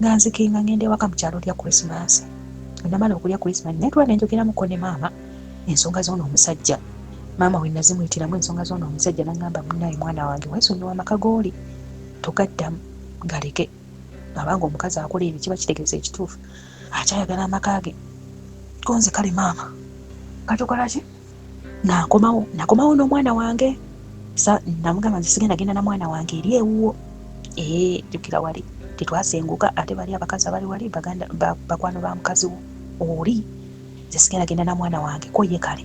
nga nzikinga ngende ewaka mu kyalo lya Christmas. Namala okulya Christmas netwa nenjogeramuko ne maama ensonga z'ono omusajja. Maama we nazimuyitiramu ensonga z'ono omusajja n'angamba munnaye mwana wange weesonyiwa amaka gooli togaddamu galeke abanga omukazi akola ebyo kiba kitegeeza ekituufu akyayagala amaka ge. Konze kale maama katukola ki nakomawo n'omwana wange namugamba nze sigenda genda na mwana wange eri ewuwo jjukira wali tetwasenguka ate bali abakazi abali wali bakwano ba mukazi wo oli nze sigenda genda na mwana wange ko ye kale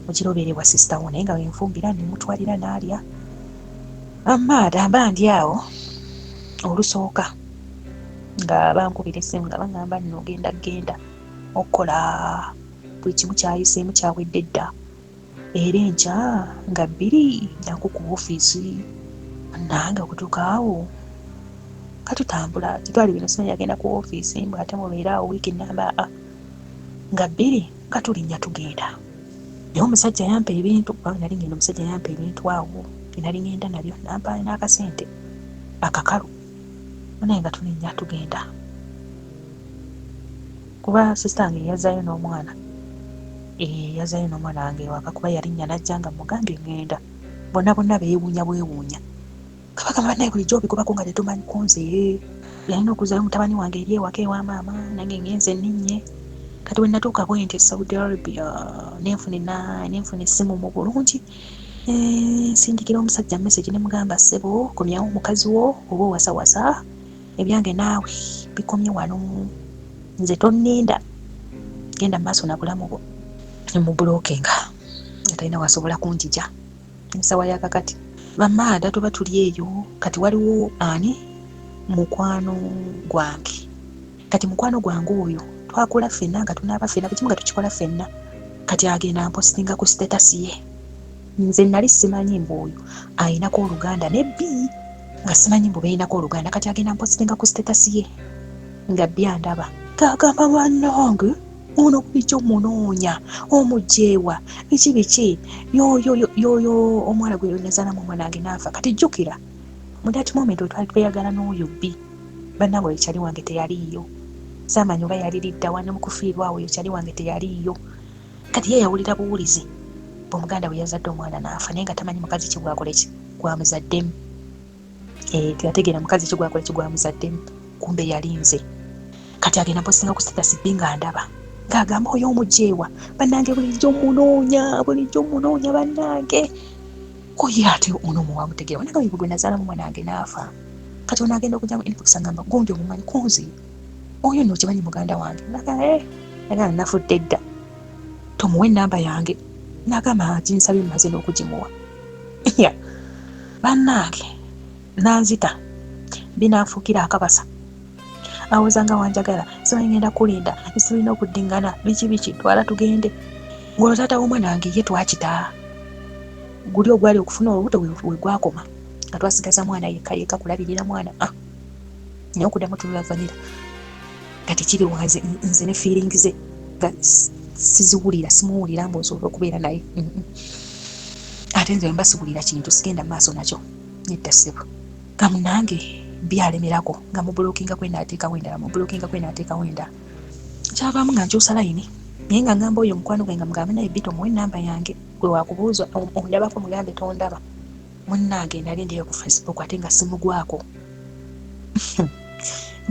mukiroberebwa sisita wo naye nga wenfumbira nemutwalira n'alya. Amanda mba ndi awo olusooka nga bankubira essimu nga baŋŋamba nno genda okukola buli kimu kyayiseemu kyawedde dda era enkya nga 2 nanku ku ofiisi nange okutuuka awo katutambula titwali bino simanyi yagenda ku ofiisi mbwe ate mubeera awo wiiki namba nga 2 katulinnya tugenda. Naye omusajja yampa ebintu nali ngenda omusajja yampa ebintu awo nali ngenda nabyo nampa n'akasente akakalu naye nga tulinnya tugenda kuba sisita wange yazaayo n'omwana wange ewaka kuba yalinnya najja nga mugambye ngenda bonna beewuunya kabagamba naye bulijjo obikubako nga tetumanyi kunze yalina okuzaayo mutabani wange eri ewaka ewa maama nange ngenze nninye. Kati we natuuka bwenti Saudi Arabia nenfuna essimu mu bulungi nsindikira omusajja message ne mugamba ssebo komyawo mukazi wo oba owasawasa ebyange naawe bikomye wano nze tonninda genda maaso na bulamu bwo mu bulookenga nga talina wasobola kunjija ensawa yakakati. Bamanda tuba tuli eyo kati waliwo ani mukwano gwange. Kati mukwano gwange oyo twakola ffenna nga tunaaba ffenna buli kimu nga tukikola ffenna. Kati agenda mpostinga ku status ye nze nali simanyi mbu oyo ayinako oluganda ne bbi nga simanyi mbu bayinako oluganda. Kati agenda mpostinga ku status ye nga bbi andaba kagamba bannange ono bulijjo munoonya omugjeewa biki yoyo omwana gwe nazaalamu omwana wange naafa. Kati jjukira mu that moment twali tweyagala n'oyo bbi bannange oyo kyali wange teyaliiyo samanyi oba yaliridda wane mukufiirwa awo oyo kyali wange teyaliiyo. Kati ye yawulira buwulizi bw'omuganda bwe yazadde omwana naafa naye nga tamanyi mukazi ki gwakole ki gwamuzaddemu. Teyategeera mukazi ki gwakole ki gwamuzaddemu kumbe yalinze. Kati agenda postinga ku status bbi nga ndaba ng'agamba oyo omugjeewa bannange bulijjo munoonya bannange koye ate ono muwamutegeera bannange oyo gwe nazaalamu omwana wange naafa. Kati ono agenda okujjamu inbox agamba gonja omumanyi kunzi oyo nno okimanyi muganda wange Era nafudde dda. Tumuwe namba yange. Nagamba ginsabye maze n'okugimuwa. Bannange nanzita binaafuukira akabasa. Awozanga wanjagala simanyi ngenda kulinda sirina okuddingana biki twala tugende. Ng'olwo taata w'omwana wange ye twakita. Guli ogwali okufuna olubuto we gwakoma nga twasigaza mwana yekka kulabirira mwana. Naye okuddamu tuluvanira nga tekiri wanze nze ne feelings ze nga siziwulira simuwulira mbu nsobola okubeera naye. Ate nze mba siwulira kintu sigenda maaso nakyo nedda ssebo. Nga munange byalemerako nga mubulookinga kwenaateeka wenda. Kyavaamu nga nkyusa layini naye nga ngamba oyo mukwano gwe nga mugambe naye bito muwe namba yange gwe wakubuuzwa ondabako mugambe tondaba. Munnange nali ndiyo ku Facebook ate nga simugwako.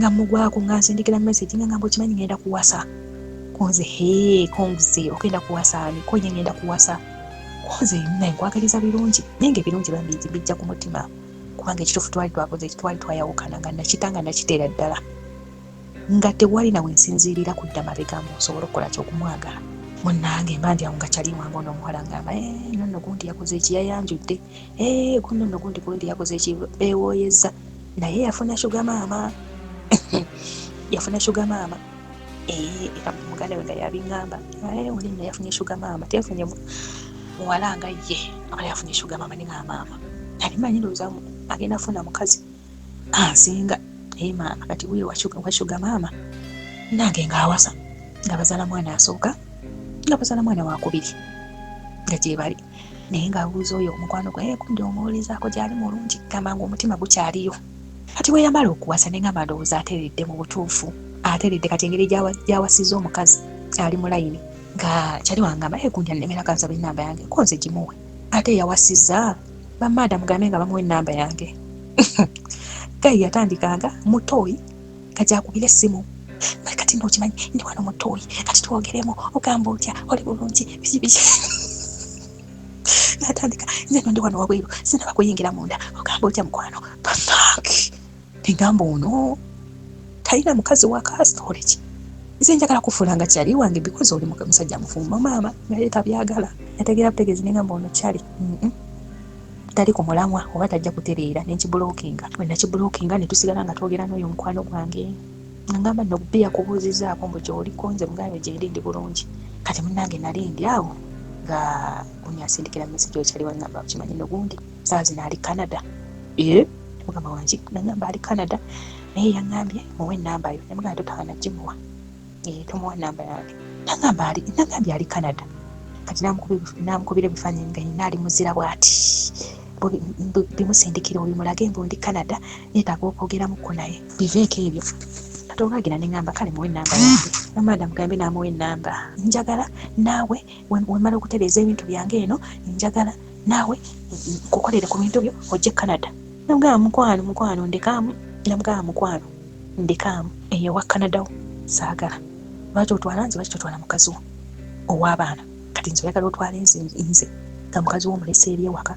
Nga mugwako nga nsindikira message nga ngamba okimanyi ngenda kuwasa. Konze konze okenda kuwasa ani konye ngenda kuwasa. Konze naye nkwagaliza birungi naye ng'ebirungi bambiji bijja ku mutima kubanga ekituufu twali twayawukana nga nakitanga nakiteera ddala nga tewali nawe nsinziirira kudda mabega nsobola okukola kyokumwagala. Munnange mbanjira nga kyali wange ono omuwala ngamba nonno gundi yakoze ekiyayanjudde nonno gundi yakoze ekibeewoyezza naye yafuna shuga maama. Yafuna shuga maama. Era muganda we nga yabiŋŋamba oli nno yafunye shuga maama teyafunye muwala nga ye abala yafunye shuga maama ne nga maama nali manyi ndowooza agenda funa mukazi ansinga naye maama kati wuyo wa shuga maama nange ng'awasa nga bazaala mwana asooka nga bazaala mwana wakubiri nga gye bali naye ng'abuuza oyo omukwano gwe gundi omuwulizaako gy'ali mulungi gamba ng'omutima gukyaliyo. Kati we yamala okuwasa ne ngamba ndowooza ateredde mu butuufu ateredde kati engeri gy'awasiza omukazi ali mu layini nga kyali wangamba gundi annemera kansaba ennamba yange konze gimuwe ate yawasiza bamada mugambe nga bamuwa ennamba yange. Gayi yatandikanga mutooyi kajakubira essimu kati ndokimanyi ndi wano mutooyi kati twogeremu ogamba otya oli bulungi biki natandika nze ndi wano wabweru sinaba kuyingira munda ogamba otya mukwano bannange negamba ono talina mukazi wa kastorage nze njagala kufuula nga kyali wange because oli musajja mufumbo maama naye tabyagala yategera butegeezi negamba ono kyali tali ku mulamwa oba tajja kutereera nenkibulookinga bwe nakibulookinga ne tusigala nga twogera n'oyo mukwano gwange ngamba nno bbiya kubuuzizaako mbu gy'oliko nze mugambe gye ndi bulungi kati munnange nali ndi awo nga unyasindikira message okyali wangamba okimanyi no gundi saa zino ali Canada. Mugamba wange nangamba ali Canada naye yangambye muwe ennamba yo nemugamba totaana gimuwa tumuwa nnamba yange nangambye ali Canada kati namukubira ebifaananyi nga yina ali muzira bw'ati bimusindikira obimulage mbu ndi Canada neetaaga okwogeramukko naye biveeko ebyo katongaagira neŋŋamba kale muwe ennamba yange namada mugambe namuwa ennamba njagala naawe wemala okutereeza ebintu byange eno njagala naawe nkukolere ku bintu byo ojje Canada. Namugamba mukwano ndekaamu namugamba mukwano ndekaamu eyo wa Canada wo saagala lwaki otwala nze lwaki totwala mukazi wo ow'abaana kati nze oyagala otwala nze nga mukazi wo omulese eri ewaka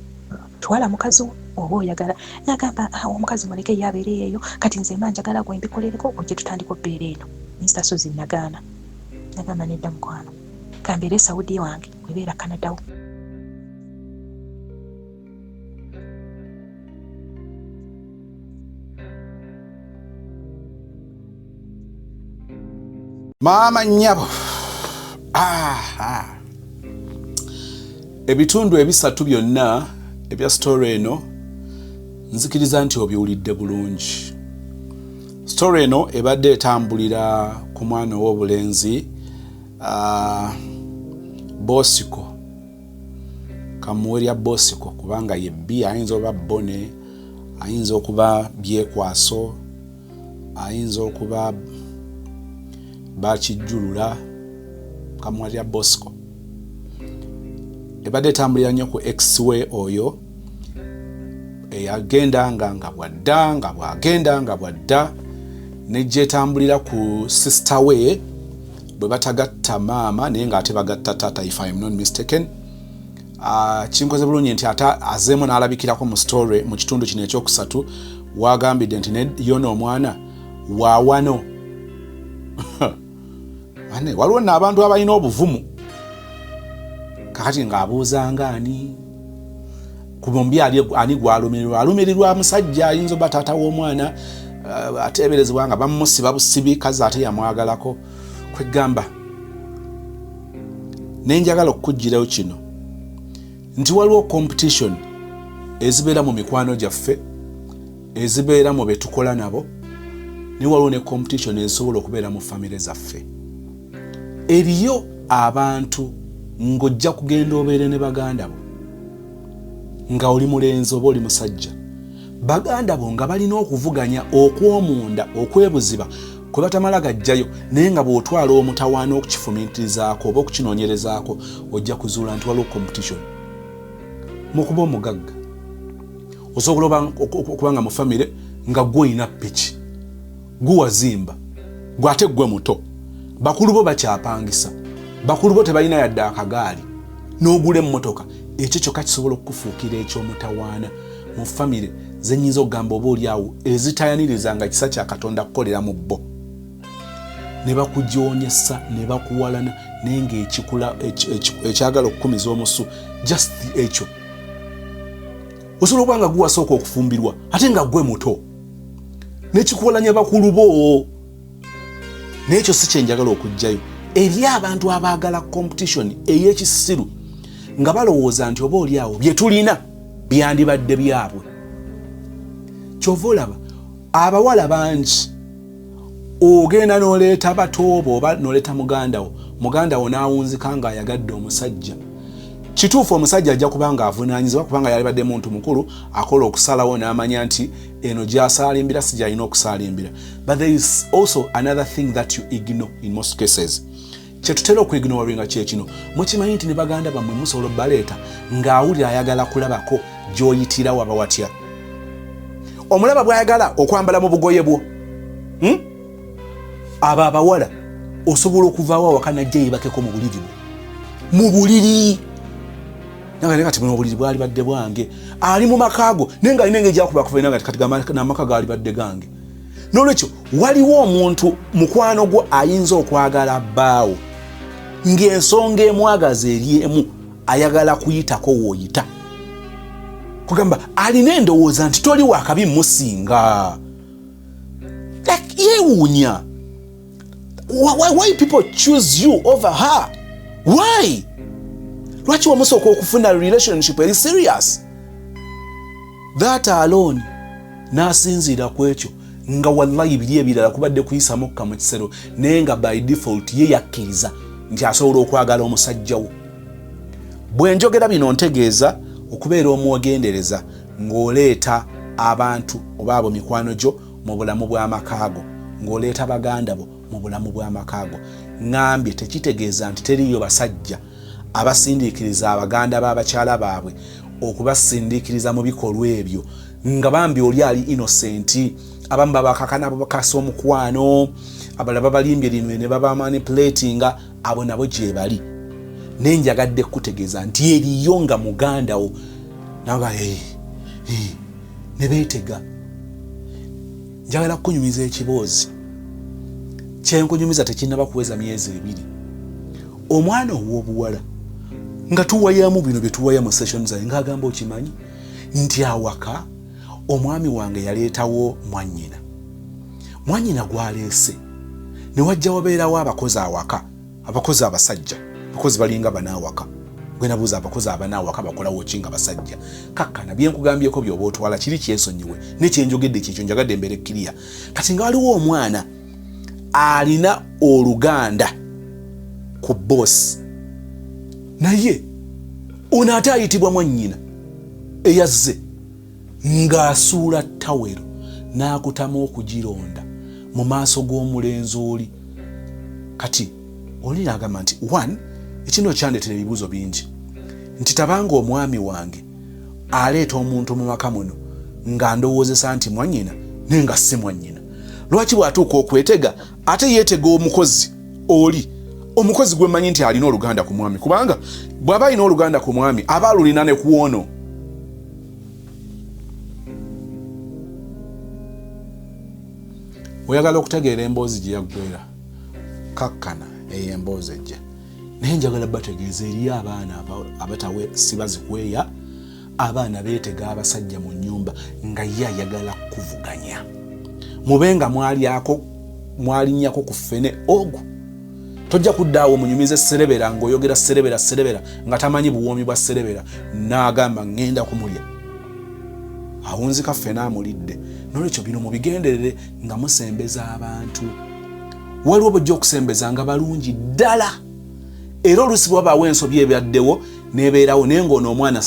twala mukazi wo oba oyagala nagamba omukazi muleke yabeere eyo kati nze mba njagala gwe mbikolereko ojje tutandika obbeera eno Mr. Sozi nagaana nagamba nedda mukwano kambeere Saudi wange webeera Canada wo. Maama nnyabo ebitundu ebisatu byonna ebya story eno nzikiriza nti obiwulidde bulungi. Story eno ebadde etambulira ku mwana ow'obulenzi Bosiko kamuwerya Bosiko kubanga ye bbi ayinza oba Bone ayinza okuba Byekwaso ayinza okuba bakijjulula kamuwerya Bosiko ebadde etambulira nnyo ku ex-we oyo eyagendanga nga bwadda nejja etambulira ku sister we bwe batagatta maama naye ng'ate bagatta taata if I am not mistaken. Kinkoze bulungi nti ate azeemu n'alabikirako mu story mu kitundu kino ekyokusatu wagambidde nti yona omwana waawano Ane waliwo n'abantu abalina obuvumu kakati ng'abuuzanga ani ku bombi ani gwalumirirwa musajja ayinza oba taata w'omwana ateeberezebwa nga bamusiba busibi kazi ate yamwagalako kwegamba nenjagala okukugirayo kino nti waliwo competition ezibeera mu mikwano gyaffe ezibeera mu betukola nabo ne waliwo ne competition ezisobola okubeera mu famire zaffe. Eriyo abantu ng'ojja kugenda obeere ne baganda bo nga oli mulenzi oba oli musajja, baganda bo nga balina okuvuganya okw'omunda okwebuziba kwe batamala gajjayo, naye nga bw'otwala omutawaana okukifumiitirizaako oba okukinoonyerezaako ojja kuzuula nti waliwo competition. Mu kuba omugagga osobola okuba nga mu famire nga gwe olina piki, guwazimba, gwe ate gwe muto, bakulu bo bakyapangisa, bakulu bo tebalina yadde akagaali, n'ogula emmotoka. Ekyo kyokka kisobola okukufuukira ekyomutawaana mu famire zenyiza okugamba oba oliawo ezitayaniriza nga kisa kya Katonda kukolera mu bo, ne bakujoonyesa ne bakuwalana naye ng'ekikula ekyagala okukumiza omusu just ekyo. Osobola okuba nga guwasooka okufumbirwa ate nga gwe muto n'ekikuwalanya bakulu bo. N'ekyo si kyenjagala okugjayo eri abantu abaagala competition ey'ekisiru nga balowooza nti oba oli awo bye tulina byandibadde byabwe. Kyova olaba abawala bangi ogenda n'oleeta batoobo oba n'oleeta muganda wo n'awunzika ng'ayagadde omusajja. Kituufu omusajja ajja kuba nga avunaanyizibwa kubanga yalibadde muntu mukulu akola okusalawo n'amanya nti eno gy'asaalimbira si gy'alina okusaalimbira. But there is also another thing that you ignore in most cases. Kyetutera okweignoringa kye kino. Mukimanyi nti ne baganda bammwe musobola obbaleeta ng'awulira ayagala kulabako gy'oyitira waba watya. Omulaba bw'ayagala okwambala mu bugoye bwo. Abo abawala osobola okuvaawo awaka najja yeebakeko mu buliri bwo. Mu buliri. Nanga kati mu buliri bwali badde bwange. Ali mu makaago naye nga alina engeri gy'akuba kufa nga kati n'amaka gaali badde gange. N'olwekyo waliwo omuntu mukwano gwo ayinza okwagala bbaawo ng'ensonga emwagaza eri emu ayagala kuyitako w'oyita. Kugamba alina endowooza nti toli wakabi musinga. Like yeewuunya. Why people choose you over her? Why? Lwaki wamusooka okufuna relationship eri serious? That alone n'asinziira ku ekyo nga wallahi biri ebirala kubadde kuyisa mukka mu kisero naye nga by default ye yakkiriza nti asobola okwagala omusajja wo. Bwe njogera bino ntegeeza okubeera omwogendereza ng'oleeta abantu oba abo mikwano gyo mu bulamu bw'amakaago, ng'oleeta baganda bo mu bulamu bw'amakaago. Ngambye tekitegeeza nti teriyo basajja abasindiikiriza abaganda b'abakyala baabwe okubasindiikiriza mu bikolwa ebyo nga bambi oli ali innocent. Abamu babakakana bakasa omukwano, abalala babalimbye limwe ne baba manipulatinga, abo nabo gye bali. Naye njagadde kutegeeza nti eriyo nga muganda wo naga ne beetega. Njagala kukunyumiza ekiboozi kyenkunyumiza tekinnaba kuweza myezi 2. Omwana ow'obuwala nga tuwayamu bino bye tuwaya mu session zange ng'agamba okimanyi nti awaka omwami wange yaleetawo mwannyina gwaleese ne wajja wabeerawo abakozi awaka, abakozi abasajja, abakozi balinga banaawaka. Gwe nabuuza abakozi abanaawaka bakolawo ki nga basajja? Kakkana bye nkugambyeko by'oba otwala kiri kyesonyiwe ne kyenjogedde kyekyo njagadde mbere kiriya. Kati nga waliwo omwana alina oluganda ku boss naye ono ate ayitibwa mwannyina eyazze ng'asuula tawero n'akutamu okugironda mu maaso g'omulenzi oli. Kati oli n'agamba nti ekino kyandetera ebibuuzo bingi nti tabanga omwami wange aleeta omuntu mu maka muno nga ndowoozesa nti mwannyina naye nga si mwannyina. Lwaki bw'atuuka okwetega ate yeetega omukozi oli, omukozi gwe mmanyi nti alina oluganda ku mwami, kubanga bw'aba alina oluganda ku mwami aba alulina ne ku ono. Oyagala okutegeera emboozi gye yaggwera, kakkana emboozi ejja naye njagala bategeeza eri abaana abatawe sibazikweya abaana beetega abasajja mu nnyumba nga ye ayagala kuvuganya mubenga mwalinnyako ku ffene ogu tojja kuddaawo munyumize serebera ng'oyogera serebera nga tamanyi buwoomi bwa serebera n'agamba ŋŋenda kumulya awunzika ffene amulidde n'olwekyo bino mubigenderere nga musembeza abantu waliwo bujja okusembeza nga balungi ddala era oluusi bwabaawo ensobi ebyaddewo nebeerawo naye ng'ono omwana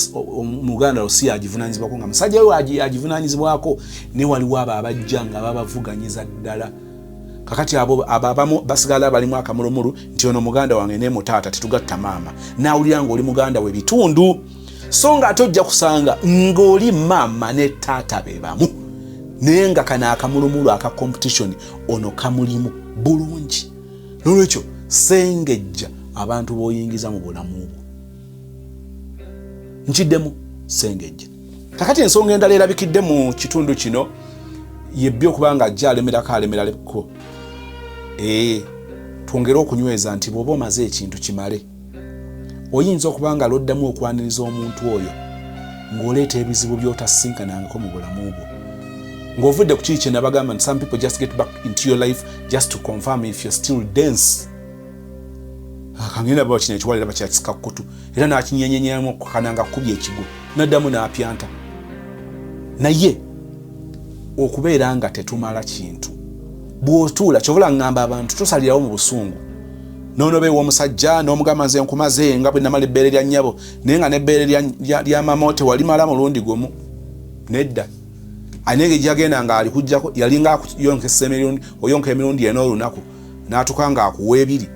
muganda si agivunaanyizibwako nga musajja we agivunaanyizibwako ne waliwo abo abajja nga babavuganyiza ddala kakati abo abamu basigala balimu akamulumulu nti ono muganda wange ne mutaata tetugatta maama naawulira ng'oli muganda we bitundu so nga ate ojja kusanga ng'oli maama ne taata be bamu naye nga kana akamulumulu aka competition ono kamulimu bulungi n'olwekyo sengejja abantu b'oyingiza mu bulamu bwo nkiddemu sengejja kakati ensonga endala erabikidde mu kitundu kino yebbi okubanga ajja alemerako twongere okunyweza nti bw'oba omaze ekintu kimale oyinza okubanga loddamu okwaniriza omuntu oyo ng'oleeta ebizibu by'otasinkanangako mu bulamu bwo ng'ovudde ku kiri kye nabagamba nti some people just get back into your life just to confirm if you're still dense akangenda baba kino ekiwalira bakyakisika kutu era n'akinyenyenyamu kananga kubya ekigo naddamu n'apyanta naye okubeera nga tetumala kintu bw'otuula kyobula ngamba abantu tosalirawo mu busungu n'onobeewa omusajja n'omugamba nze nkumaze nga bwe namala ebbeere lya nnyabo naye nga n'ebbeere lya mama tewalimala mulundi gumu nedda anege gyagenda nga ali kujjako yalinga oyonka emirundi ena olunaku n'atuuka nga akuwa ebiri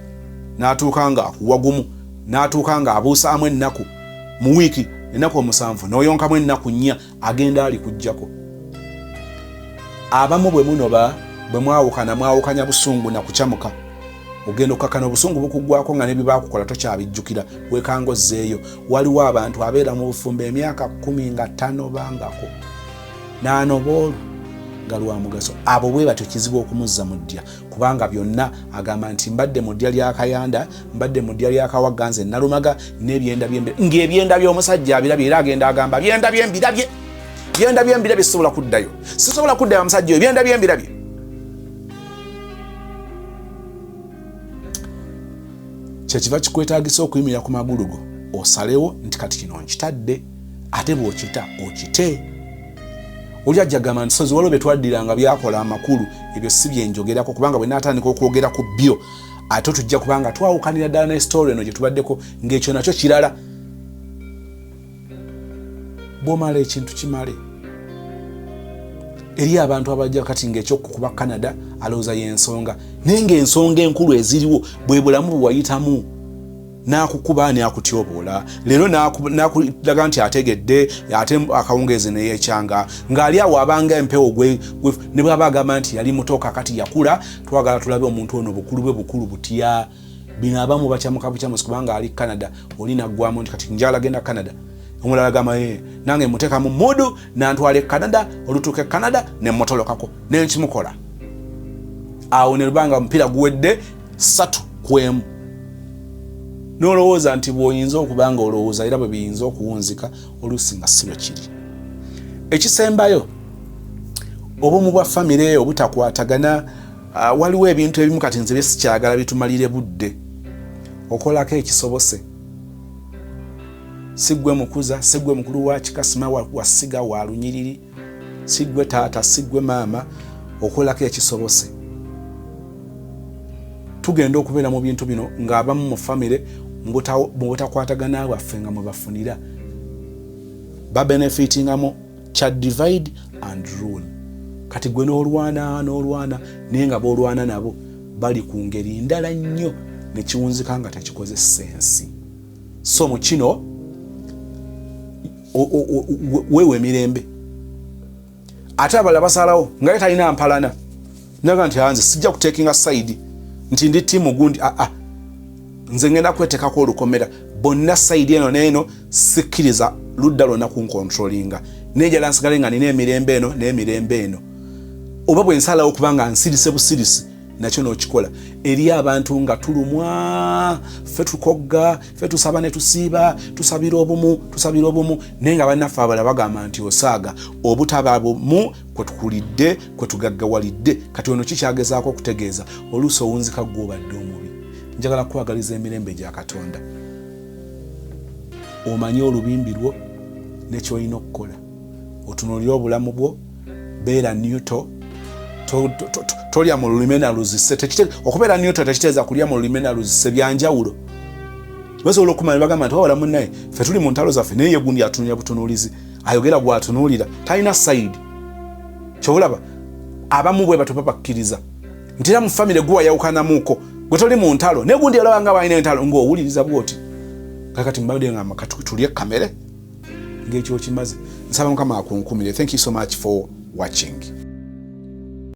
n'atuuka nga akuwa gumu n'atuuka nga abuusaamu ennaku mu wiiki ennaku 7 n'oyonkamu ennaku 4 agenda ali kujjako abamu bwe munoba bwe mwawukanya busungu na kucamuka ogenda okukakana obusungu bukuggwako nga nebibaakukola tokyabijjukira wekanga ozzeeyo waliwo abantu abeera mu bufumbo emyaka 15 bangako n'anoboolu nga lwa mugaso abo bwe batyo kizibu okumuzza mu ddya kubanga byonna agamba nti mbadde mu ddya lya Kayanda mbadde mu ddya lya Kawaganze nalumaga n'ebyenda by'embirabye ng'ebyenda by'omusajja abirabye era agenda agamba byenda by'embirabye sisobola kuddayo omusajja oyo byenda by'embirabye kyekiva kikwetaagisa okuyimirira ku magulu go osalewo nti kati kino nkitadde ate bw'okita okite oli ajjagamba nti sozi waliwo bye twaddiranga byakola amakulu ebyo si byenjogerako kubanga bwe naatandika okwogera ku byo ate tujja kubanga twawukanira ddala ne story eno gye tubaddeko ng'ekyo nakyo kirala bw'omala ekintu kimale eri abantu abajja kati ng'ekyokukuba Canada alowooza y'ensonga naye ng'ensonga enkulu eziriwo bwe bulamu bwe wayitamu n'akukuba n'akutyoboola leero n'akulaga nti ategedde ate akawungeezi neyeekyanga ng'ali awo abanga empewo ne bw'aba agamba nti yali muto kakati yakula twagala tulabe omuntu ono bukulu bwe bukulu butya bino abamu bakyamuka bukyamusi kubanga ali Canada oli naggwamu nti kati njala genda Canada omulala agamba nange muteeka mu mudu nantwala Canada olutuuka Canada ne motolokako nenkimukola awo ne lubanga omupiira guwedde 3-1 n'olowooza nti bw'oyinza okubanga olowooza era bwe biyinza okuwunzika oluusi nga si bwe kiri ekisembayo obumu bwa famire obutakwatagana waliwo ebintu ebimu kati nze sikyagala bitumalire budde okolako ekisobose sigwe mukuza sigwe mukulu wa kikasima wasiga wa lunyiriri sigwe taata sigwe maama okolako ekisobose tugenda okubeera mu bintu bino ng'abamu mu famire mu butakwatagana waffe nga mwe bafunira babenefitingamu kya divide and rule kati gwe n'olwana naye nga b'olwana nabo bali ku ngeri ndala nnyo ne kiwunzika nga tekikoze sensi so mu kino wewe emirembe ate abalala basalawo nga ye talina mpalana naga nti nze sijja kutekinga side nti ndi timu gundi nze ngenda kwetekako olukomera bonna side eno neeno sikkiriza ludda lwonna kunkontrolinga nejala nsigale nga nina emirembe eno n'emirembe eno oba bwe nsalawo kubanga nsirise busirisi nakyo n'okikola eri abantu nga tulumwa ffe tukogga ffe tusaba ne tusiiba tusabira obumu naye nga bannaffe abalala bagamba nti osaaga obutaba bumu kwe tukulidde kwe tugaggawalidde kati ono kikyagezaako okutegeeza oluusi owunzika gw'obadde omubi. Njagala kwagaliza emirembe gya Katonda omanye olubimbi lwo nekyolina okukola otunuulire obulamu bwo beera neutral tolya mu lulime na luzise okubeera neutral tekitegeeza kulya mu lulime na luzise byanjawulo. Basobola okumanya bagamba nti wabula munnaye ffe tuli mu ntalo zaffe naye ye gundi atunulira butunuulizi ayogera gw'atunuulira talina side kyobulaba abamu bwe bato babakkiriza nti era mu famire gwe wayawukanamuuko gwe toli mu ntalo naye gundi olaba nga balina entalo ng'owuliriza bw'oti kakati mbadde ngamba tulye kamere ng'ekyo kimaze. Nsaba Mukama akunkumire. Thank you so much for watching.